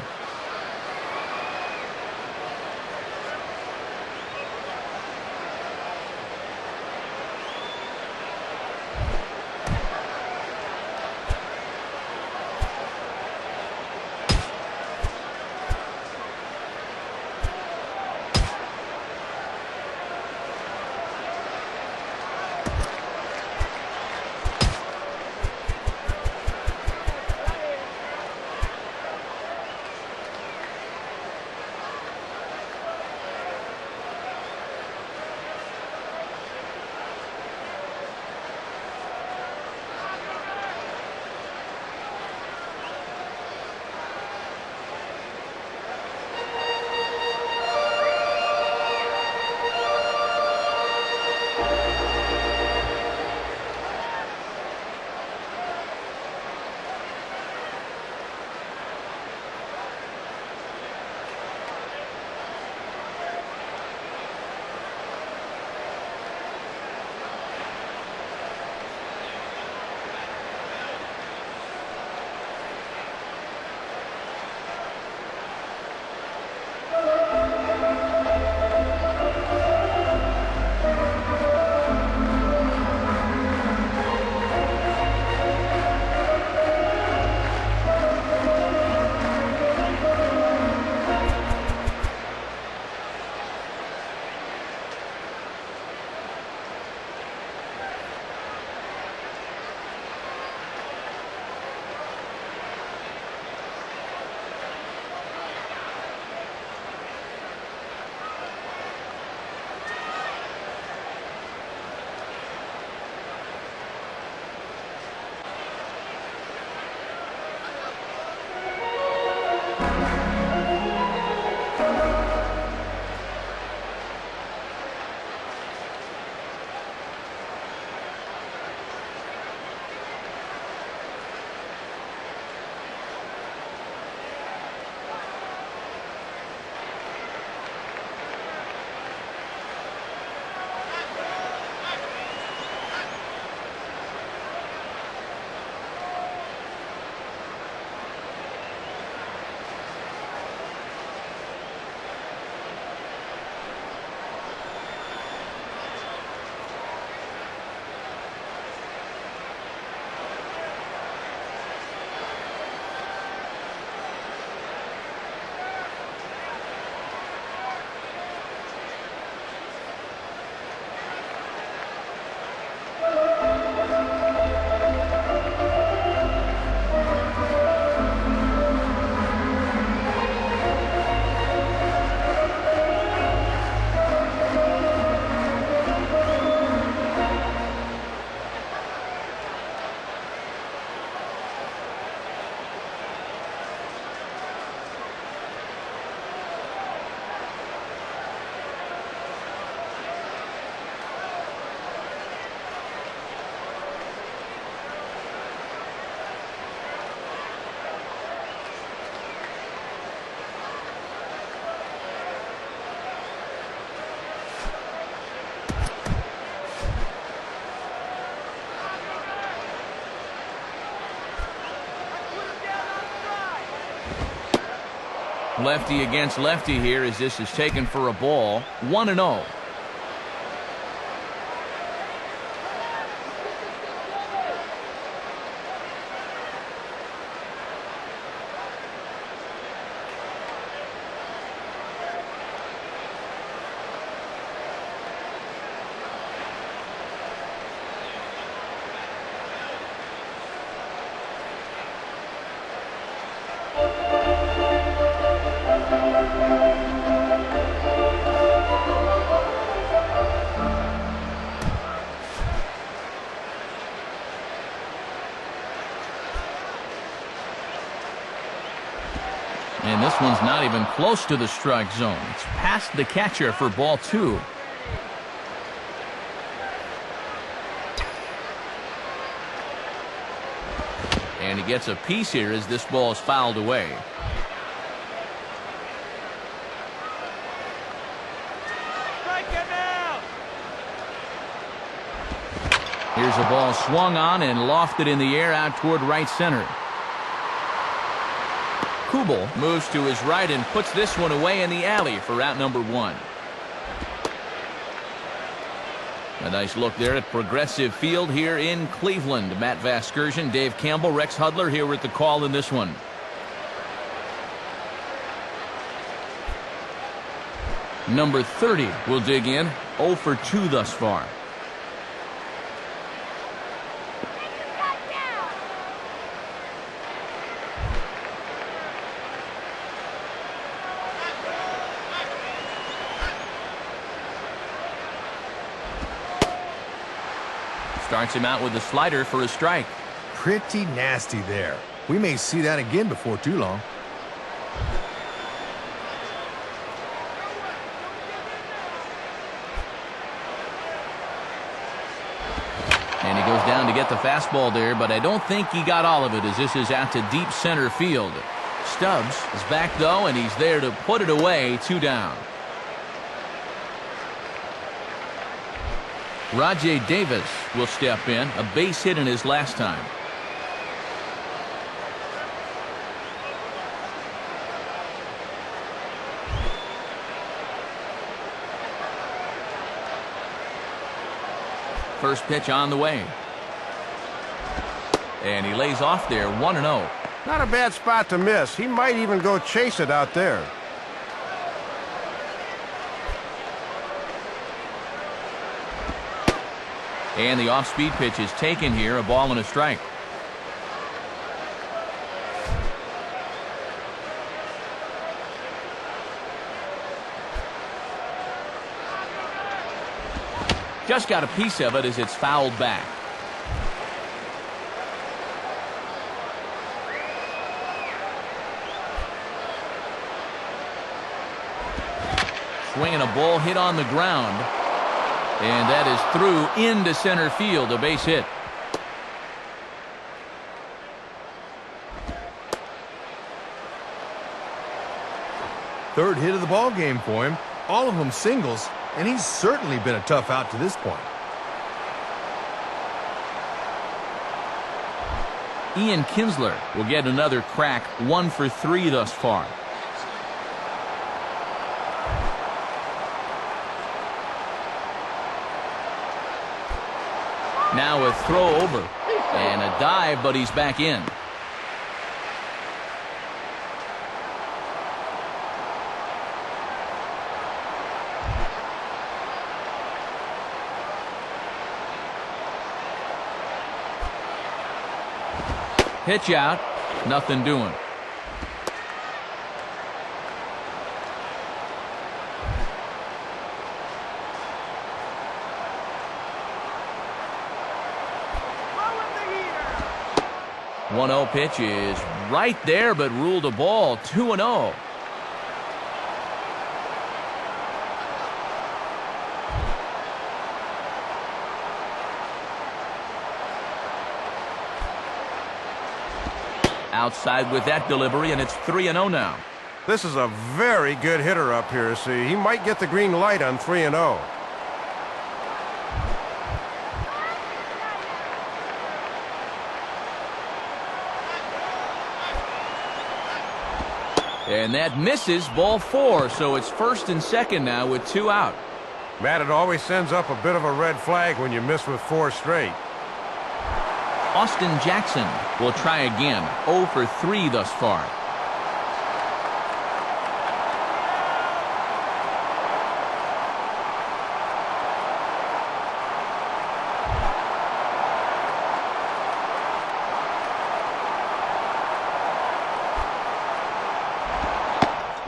Lefty against lefty here as this is taken for a ball. 1-0. And this one's not even close to the strike zone. It's past the catcher for ball 2. And he gets a piece here as this ball is fouled away. Strike him out! Here's a ball swung on and lofted in the air out toward right center. Kubel moves to his right and puts this one away in the alley for out number 1. A nice look there at Progressive Field here in Cleveland. Matt Vasgersian, Dave Campbell, Rex Hudler here with the call in this one. Number 30 will dig in. 0 for 2 thus far. Starts him out with a slider for a strike. Pretty nasty there. We may see that again before too long. And he goes down to get the fastball there, but I don't think he got all of it as this is out to deep center field. Stubbs is back though, and he's there to put it away. 2 down. Rajay Davis will step in, a base hit in his last time. First pitch on the way. And he lays off there. 1-0. Not a bad spot to miss. He might even go chase it out there. And the off-speed pitch is taken here, a ball and a strike. Just got a piece of it as it's fouled back. Swinging a ball hit on the ground. And that is through into center field, a base hit. Third hit of the ball game for him. All of them singles, and he's certainly been a tough out to this point. Ian Kinsler will get another crack. 1 for 3 thus far. Now a throw over and a dive, but he's back in. Pitch out, nothing doing. Throw in the heater! 1-0 pitch is right there, but ruled a ball. 2-0. Outside with that delivery, and it's 3-0 now. This is a very good hitter up here, see. He might get the green light on 3-0. And that misses, ball 4, so it's first and second now with 2 out. Matt, it always sends up a bit of a red flag when you miss with 4 straight. Austin Jackson will try again, 0 for 3 thus far.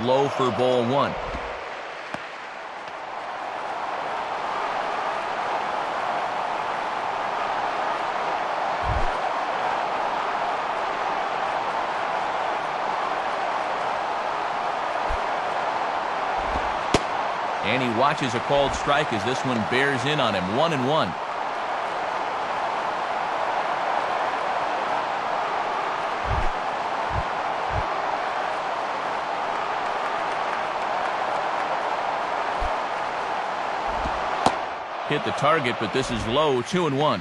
Low for ball 1. And he watches a called strike as this one bears in on him. 1-1. Hit the target, but this is low. 2-1.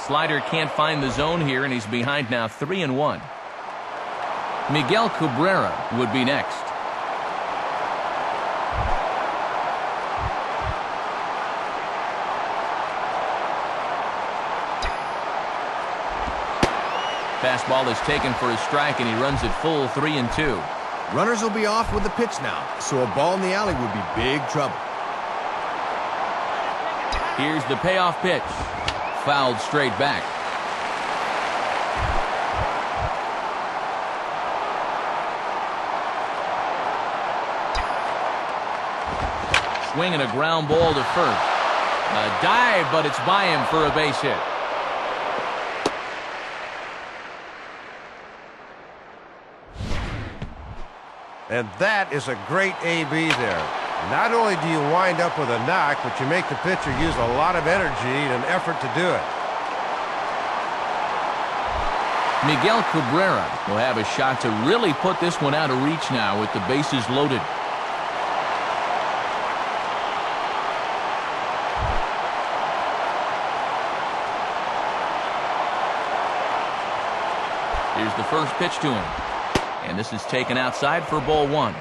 Slider can't find the zone here, and he's behind now. 3-1. Miguel Cabrera would be next. Fastball is taken for a strike, and he runs it full. 3-2. Runners will be off with the pitch now, so a ball in the alley would be big trouble. Here's the payoff pitch. Fouled straight back. Swinging a ground ball to first. A dive, but it's by him for a base hit. And that is a great AB there. Not only do you wind up with a knock, but you make the pitcher use a lot of energy and effort to do it. Miguel Cabrera will have a shot to really put this one out of reach now with the bases loaded. Here's the first pitch to him. And this is taken outside for ball 1.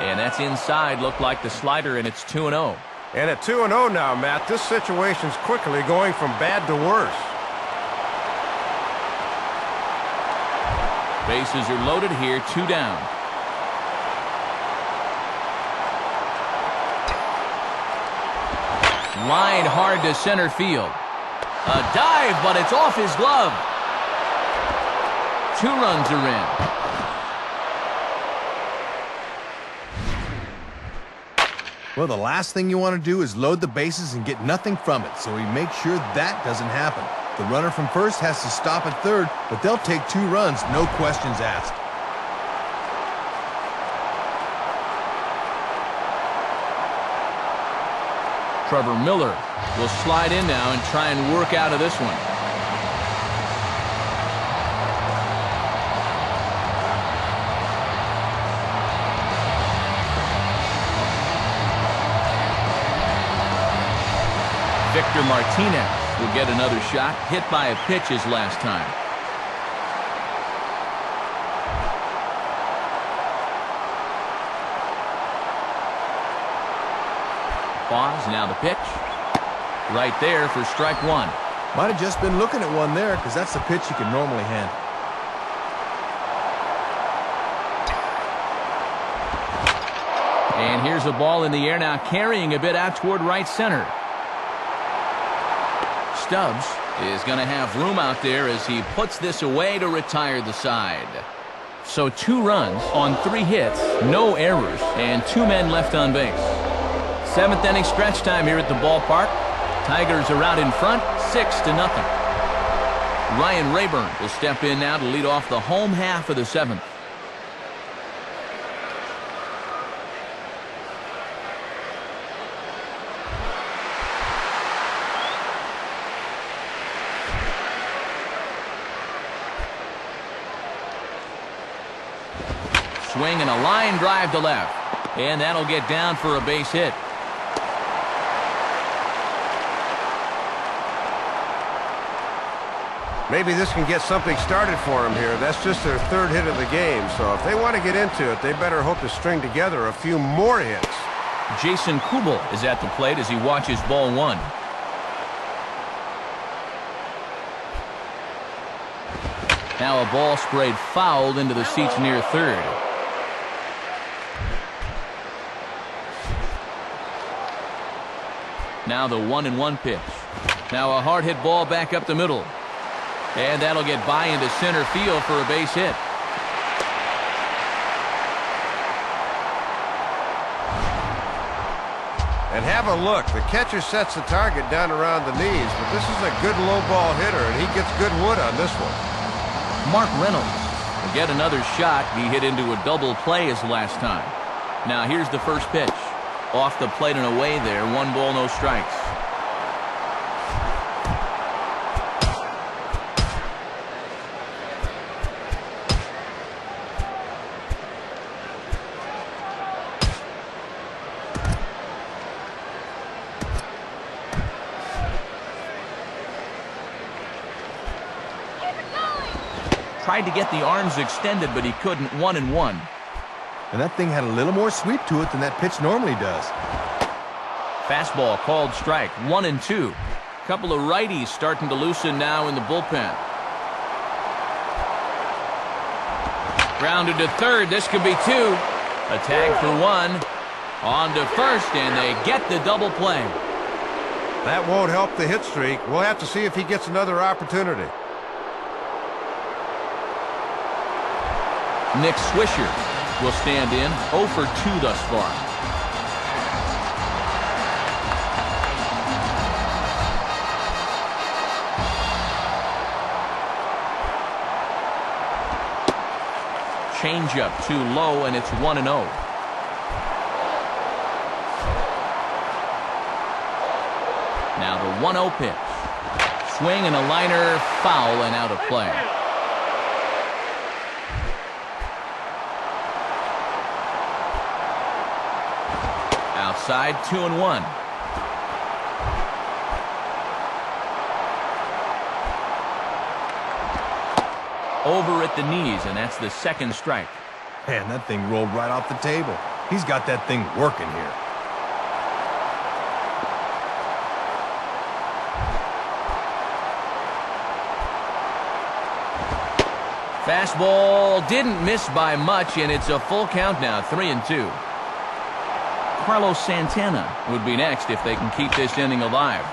And that's inside. Looked like the slider, and it's 2-0. And at 2-0 now, Matt, this situation's quickly going from bad to worse. Bases are loaded here, 2 down. Line hard to center field. A dive, but it's off his glove. 2 runs are in. Well, the last thing you want to do is load the bases and get nothing from it, so he makes sure that doesn't happen. The runner from first has to stop at third, but they'll take 2 runs, no questions asked. Trevor Miller will slide in now and try and work out of this one. Victor Martinez will get another shot, hit by a pitch his last time. Pause, now the pitch. Right there for strike 1. Might have just been looking at one there, because that's the pitch you can normally handle. And here's a ball in the air now, carrying a bit out toward right center. Stubbs is going to have room out there as he puts this away to retire the side. So 2 runs on 3 hits, no errors, and 2 men left on base. 7th inning stretch time here at the ballpark. Tigers are out in front, 6-0. Ryan Rayburn will step in now to lead off the home half of the 7th. Swing and a line drive to left. And that'll get down for a base hit. Maybe this can get something started for them here. That's just their third hit of the game, so if they want to get into it, they better hope to string together a few more hits. Jason Kubel is at the plate as he watches ball one. Now a ball sprayed foul into the seats near third. Now the 1-1 pitch. Now a hard hit ball back up the middle. And that'll get by into center field for a base hit. And have a look. The catcher sets the target down around the knees, but this is a good low ball hitter, and he gets good wood on this one. Mark Reynolds will get another shot. He hit into a double play his last time. Now here's the first pitch. Off the plate and away there. 1 ball, no strikes. Tried to get the arms extended, but he couldn't. 1-1. And that thing had a little more sweep to it than that pitch normally does. Fastball called strike. 1-2. Couple of righties starting to loosen now in the bullpen. Grounded to third. This could be 2. A tag for 1. On to first, and they get the double play. That won't help the hit streak. We'll have to see if he gets another opportunity. Nick Swisher will stand in. 0 for 2 thus far. Changeup too low, and it's 1-0. Now the 1-0 pitch. Swing and a liner, foul and out of play. Outside, 2-1. Over at the knees, and that's the second strike. Man, that thing rolled right off the table. He's got that thing working here. Fastball didn't miss by much, and it's a full count now, 3-2. Carlos Santana would be next if they can keep this inning alive.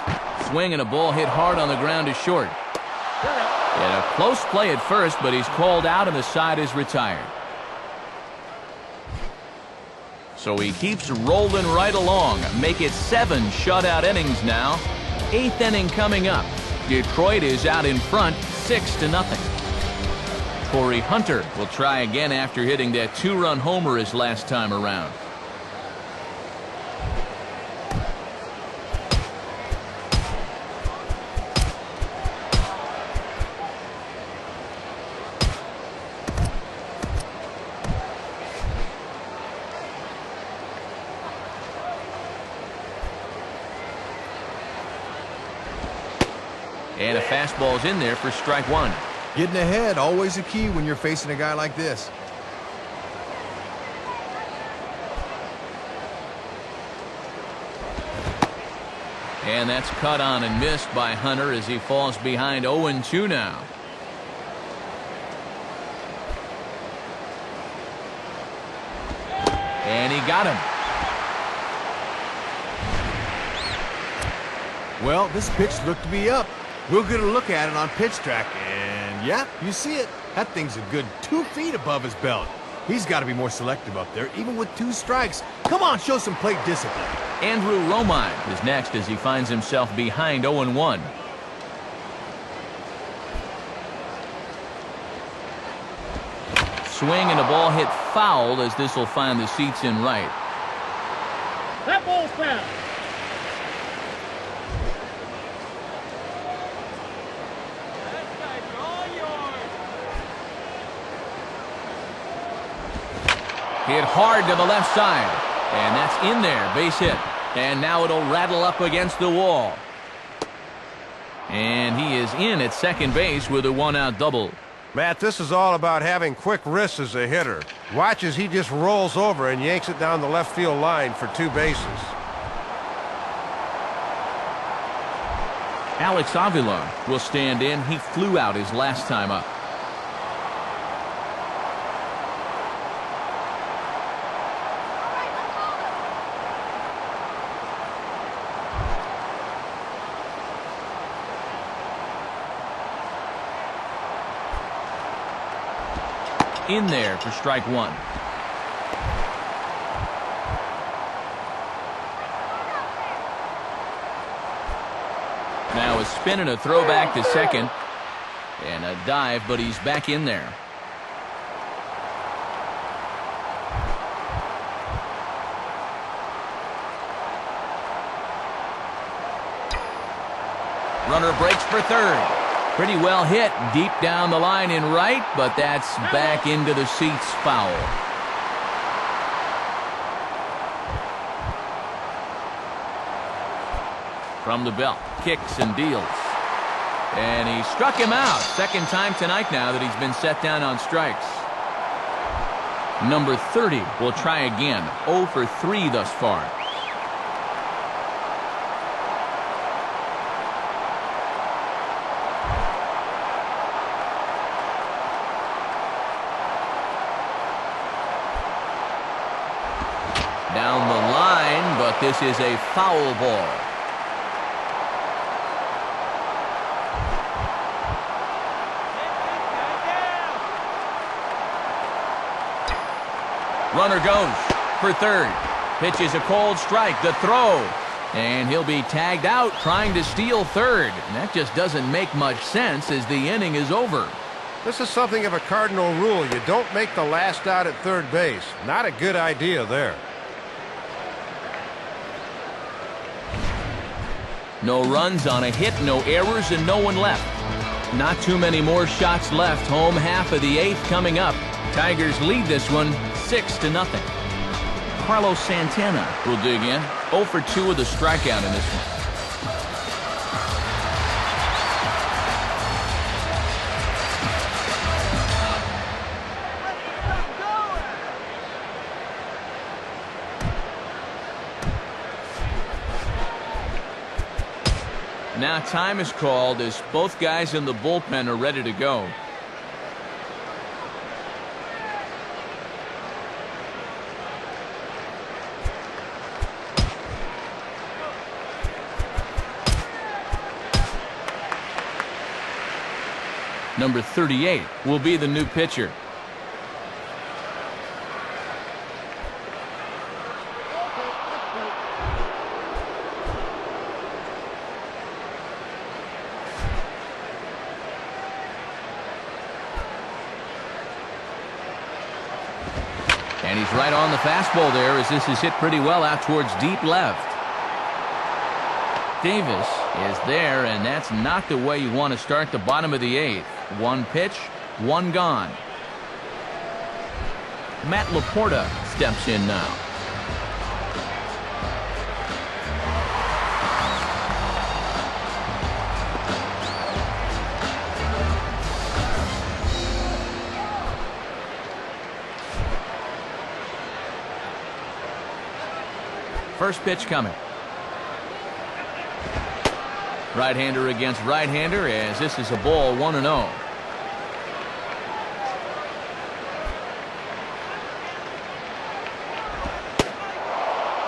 Swing and a ball hit hard on the ground is short. And a close play at first, but he's called out and the side is retired. So he keeps rolling right along. Make it 7 shutout innings now. 8th inning coming up. Detroit is out in front, 6-0. Torii Hunter will try again after hitting that 2-run homer his last time around. And a fastball's in there for strike 1. Getting ahead, always a key when you're facing a guy like this. And that's cut on and missed by Hunter as he falls behind 0-2 now. And he got him. Well, this pitch looked to be up. We'll get a look at it on pitch track, and yeah, you see it. That thing's a good 2 feet above his belt. He's got to be more selective up there, even with 2 strikes. Come on, show some plate discipline. Andrew Romine is next as he finds himself behind 0-1. Swing and a ball hit foul as this will find the seats in right. That ball's foul. Hit hard to the left side. And that's in there. Base hit. And now it'll rattle up against the wall. And he is in at second base with a one-out double. Matt, this is all about having quick wrists as a hitter. Watch as he just rolls over and yanks it down the left field line for 2 bases. Alex Avila will stand in. He flew out his last time up. In there for strike one. Now a spin and a throwback to second. And a dive, but he's back in there. Runner breaks for third. Pretty well hit deep down the line in right, but that's back into the seats, foul. From the belt, kicks and deals. And he struck him out. Second time tonight now that he's been set down on strikes. Number 30 will try again. 0 for 3 thus far. Down the line, but this is a foul ball. Runner goes for third. Pitch is a cold strike. The throw. And he'll be tagged out trying to steal third. And that just doesn't make much sense as the inning is over. This is something of a cardinal rule. You don't make the last out at third base. Not a good idea there. No runs on a hit, no errors, and no one left. Not too many more shots left. Home half of the 8th coming up. Tigers lead this one 6-0. Carlos Santana will dig in. 0 for 2 with a strikeout in this one. Now time is called as both guys in the bullpen are ready to go. Number 38 will be the new pitcher. And he's right on the fastball there as this is hit pretty well out towards deep left. Davis is there, and that's not the way you want to start the bottom of the 8th. 1 pitch, 1 gone. Matt Laporta steps in now. First pitch coming. Right-hander against right-hander as this is a ball 1-0.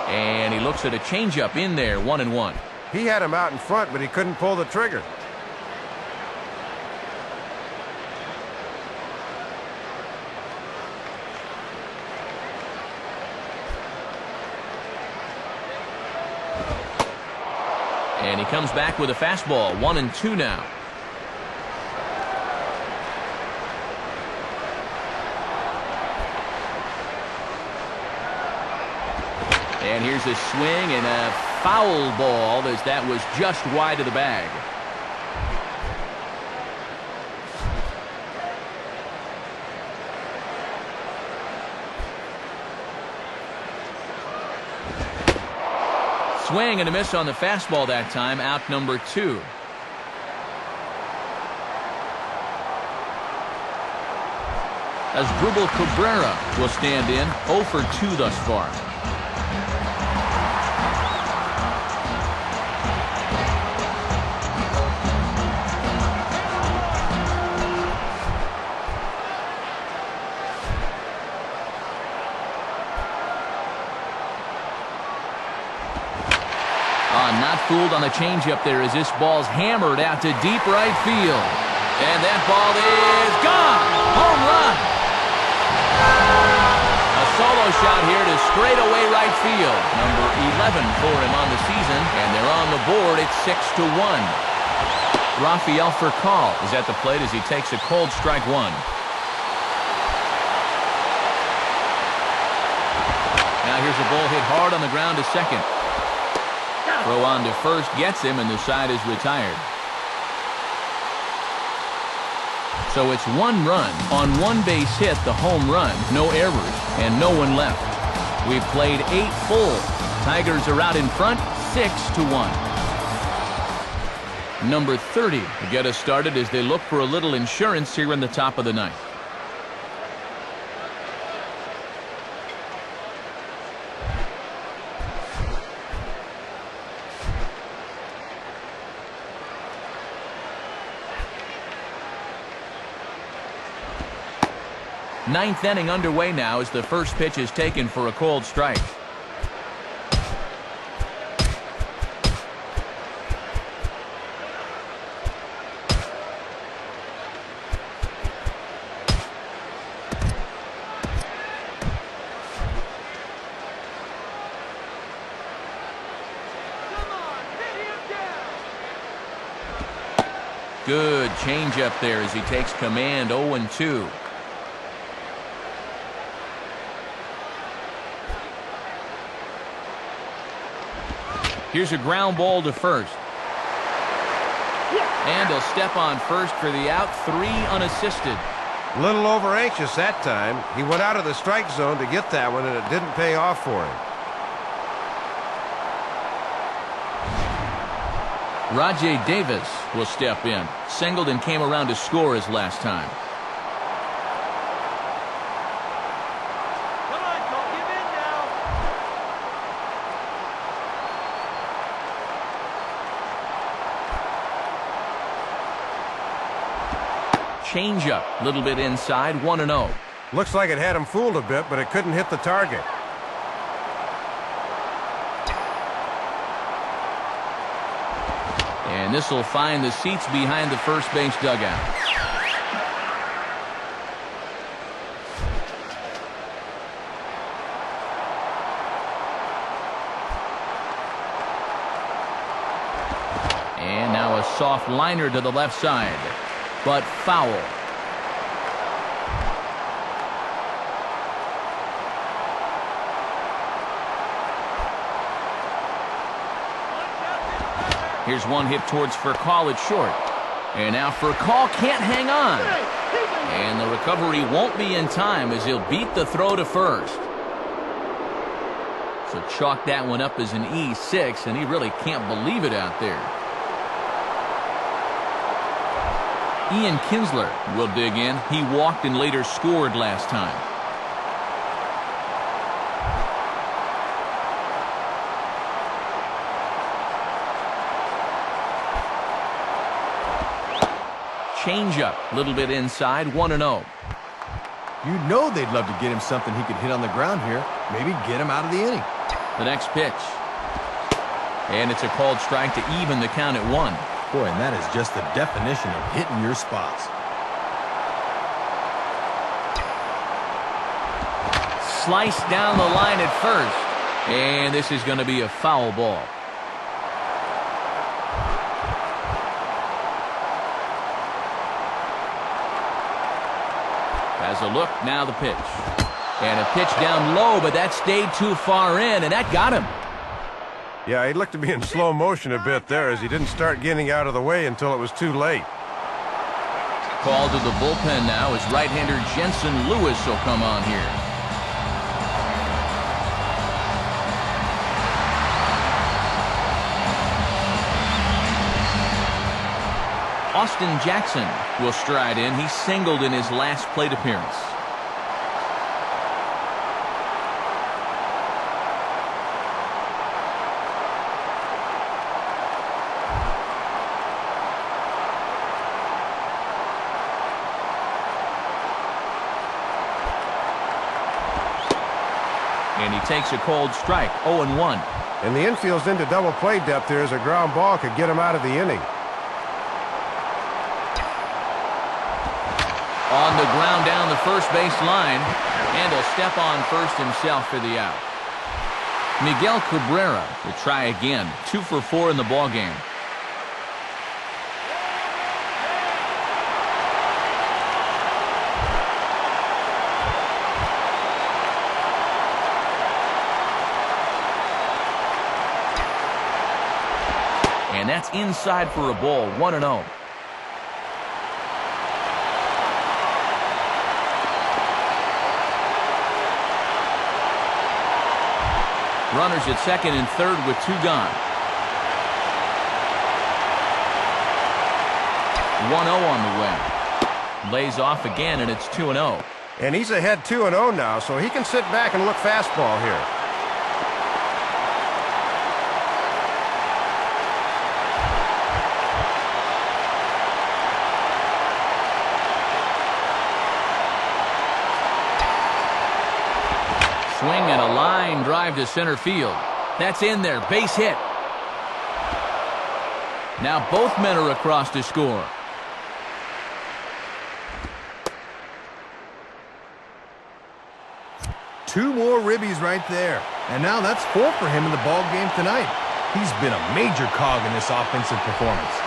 And he looks at a changeup in there, 1-1. He had him out in front, but he couldn't pull the trigger. And he comes back with a fastball, 1-2 now. And here's a swing and a foul ball as that was just wide of the bag. swing and a miss on the fastball that time, out number 2. As Drupal Cabrera will stand in, 0 for 2 thus far. Not fooled on the changeup there as this ball's hammered out to deep right field. And that ball is gone. Home run. A solo shot here to straightaway right field. Number 11 for him on the season, and they're on the board at 6-1. Rafael Furcal is at the plate as he takes a cold strike 1. Now here's a ball hit hard on the ground to second. Throw on to first gets him, and the side is retired. So it's 1 run on 1 base hit, the home run, no errors, and no one left. We've played 8 full. Tigers are out in front, 6-1. Number 30 to get us started as they look for a little insurance here in the top of the 9th. Ninth inning underway now as the first pitch is taken for a cold strike. Good changeup there as he takes command. 0-2. Here's a ground ball to first. And he'll step on first for the out, 3 unassisted. A little over anxious that time. He went out of the strike zone to get that one, and it didn't pay off for him. Rajai Davis will step in. Singled and came around to score his last time. Changeup, a little bit inside, 1-0. Looks like it had him fooled a bit, but it couldn't hit the target. And this will find the seats behind the first base dugout. And now a soft liner to the left side. But foul. Here's one hit towards Furcal at short. And now Furcal can't hang on. And the recovery won't be in time as he'll beat the throw to first. So chalk that one up as an E6, and he really can't believe it out there. Ian Kinsler will dig in. He walked and later scored last time. Changeup, a little bit inside, 1-0. You know they'd love to get him something he could hit on the ground here. Maybe get him out of the inning. The next pitch. And it's a called strike to even the count at 1. Boy, and that is just the definition of hitting your spots. Sliced down the line at first. And this is going to be a foul ball. Has a look, now the pitch. And a pitch down low, but that stayed too far in, and that got him. Yeah, he looked to be in slow motion a bit there as he didn't start getting out of the way until it was too late. Called to the bullpen now as right-hander Jensen Lewis will come on here. Austin Jackson will stride in. He singled in his last plate appearance. And he takes a cold strike, 0-1. And the infield's into double play depth here as a ground ball could get him out of the inning. On the ground down the first base line, and he'll step on first himself for the out. Miguel Cabrera will try again, 2 for 4 in the ballgame. And that's inside for a ball, 1-0. Runners at second and third with 2 gone. 1-0 on the way. Lays off again, and it's 2-0. And he's ahead 2-0 now, so he can sit back and look fastball here. Swing and a line drive to center field. That's in there. Base hit. Now both men are across to score. Two more ribbies right there. And now that's 4 for him in the ball game tonight. He's been a major cog in this offensive performance.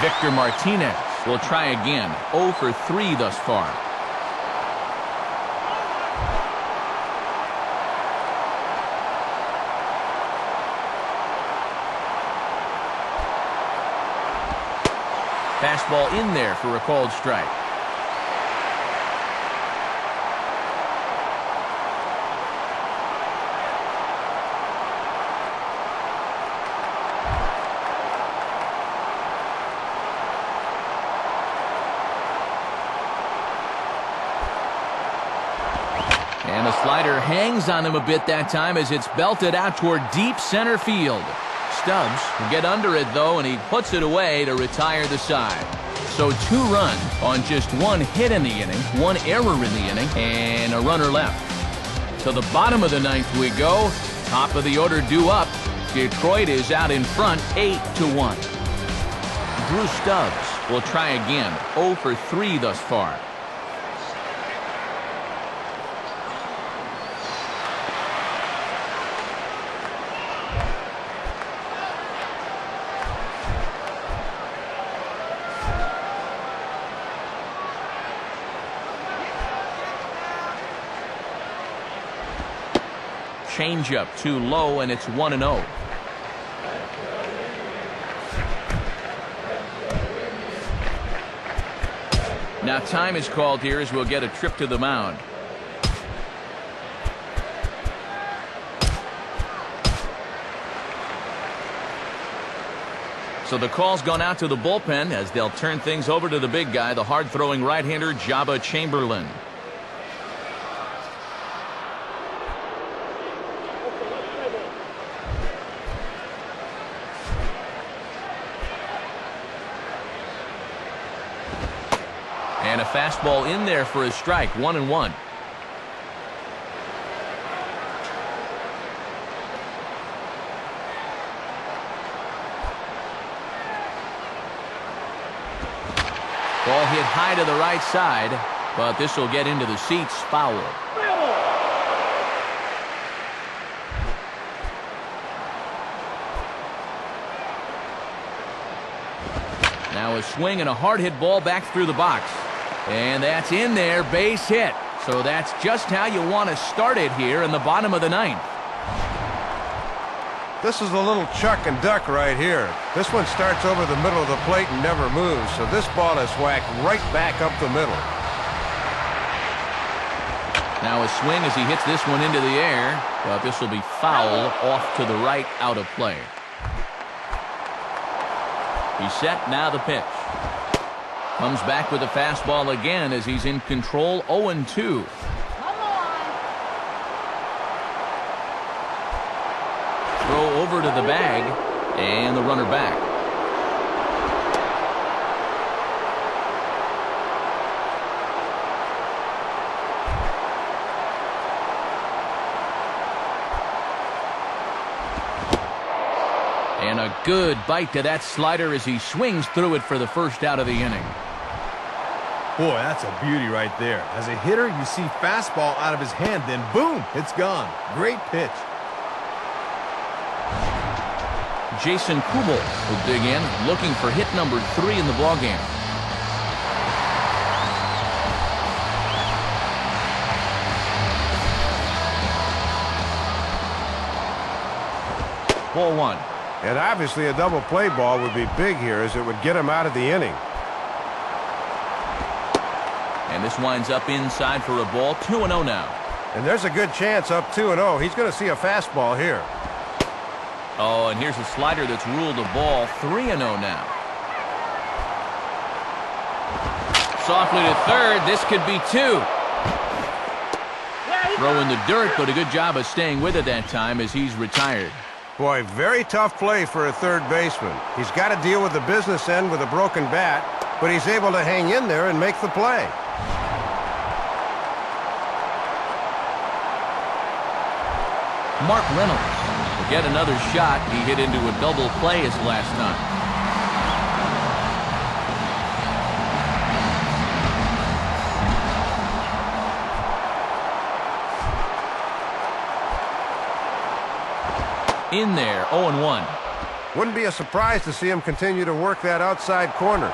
Victor Martinez will try again. 0 for 3 thus far. Fastball in there for a called strike. And the slider hangs on him a bit that time as it's belted out toward deep center field. Stubbs will get under it, though, and he puts it away to retire the side. So 2 runs on just 1 hit in the inning, 1 error in the inning, and a runner left. To the bottom of the 9th we go. Top of the order due up. Detroit is out in front, 8-1. Drew Stubbs will try again, 0 for 3 thus far. Changeup too low, and it's 1-0. Now time is called here as we'll get a trip to the mound. So the call's gone out to the bullpen as they'll turn things over to the big guy, the hard-throwing right-hander Jabba Chamberlain. And a fastball in there for a strike, 1-1. Ball hit high to the right side, but this will get into the seats, foul. Now a swing and a hard hit ball back through the box. And that's in there, base hit. So that's just how you want to start it here in the bottom of the 9th. This is a little chuck and duck right here. This one starts over the middle of the plate and never moves, so this ball is whacked right back up the middle. Now a swing as he hits this one into the air, but this will be foul off to the right, out of play. He's set, now the pitch. Comes back with a fastball again as he's in control, 0-2. Throw over to the bag, and the runner back. And a good bite to that slider as he swings through it for the first out of the inning. Boy, that's a beauty right there. As a hitter, you see fastball out of his hand, then boom, it's gone. Great pitch. Jason Kubel will dig in, looking for hit number 3 in the ballgame. Ball 1. And obviously a double play ball would be big here as it would get him out of the inning. And this winds up inside for a ball, 2-0 now. And there's a good chance up 2-0. He's going to see a fastball here. Oh, and here's a slider that's ruled a ball, 3-0 now. Softly to third, this could be 2. Throw in the dirt, but a good job of staying with it that time as he's retired. Boy, very tough play for a third baseman. He's got to deal with the business end with a broken bat, but he's able to hang in there and make the play. Mark Reynolds will get another shot. He hit into a double play his last time. In there, 0-1. Wouldn't be a surprise to see him continue to work that outside corner.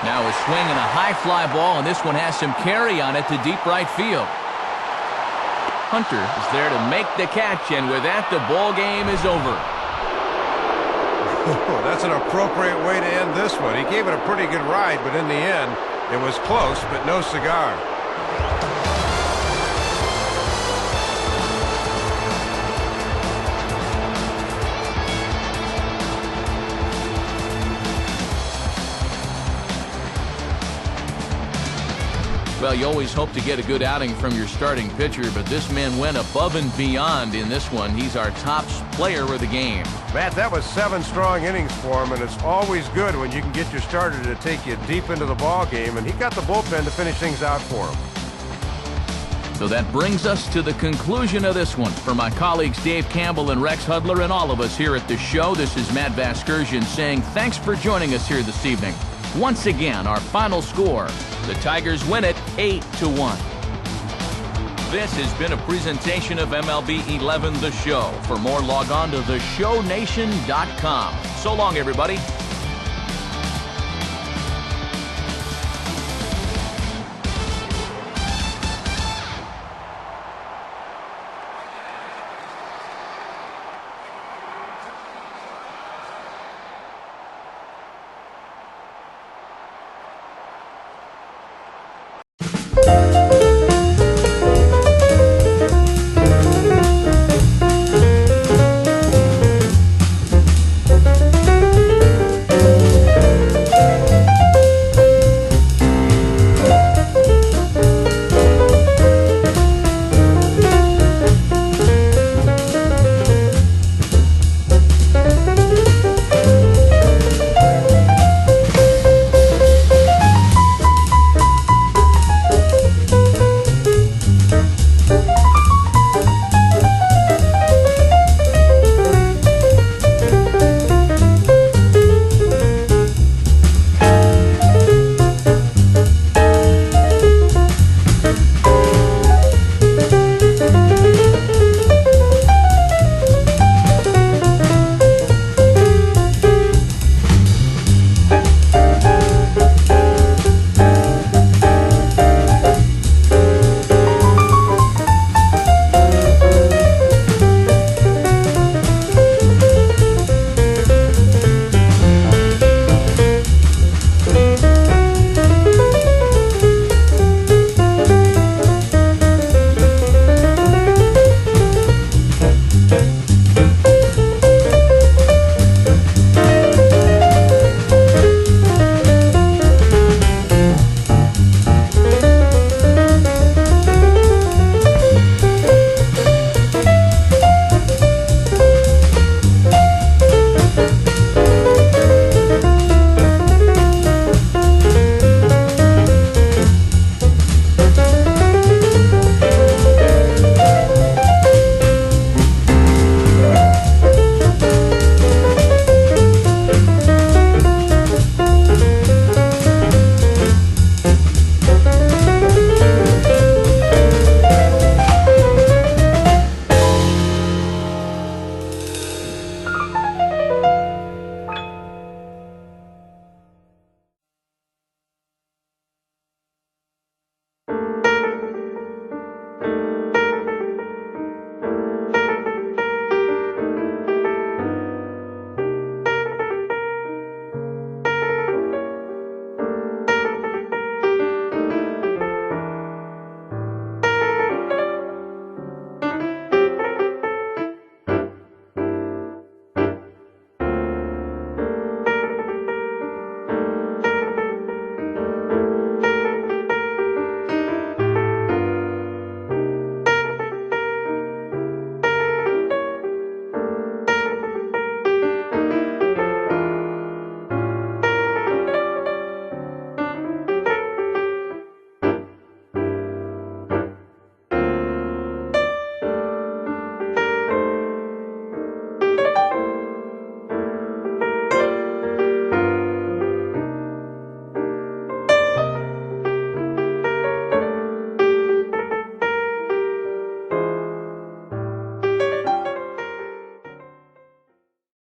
Now a swing and a high fly ball, and this one has some carry on it to deep right field. Hunter is there to make the catch, and with that, the ball game is over. That's an appropriate way to end this one. He gave it a pretty good ride, but in the end, it was close, but no cigar. Well, you always hope to get a good outing from your starting pitcher, but this man went above and beyond in this one. He's our top player of the game. Matt, that was 7 strong innings for him, and it's always good when you can get your starter to take you deep into the ball game, and he got the bullpen to finish things out for him. So that brings us to the conclusion of this one. For my colleagues Dave Campbell and Rex Hudler and all of us here at the show, this is Matt Vasgersian saying thanks for joining us here this evening. Once again, our final score, the Tigers win it 8-1. This has been a presentation of MLB 11 The Show. For more, log on to theshownation.com. So long, everybody.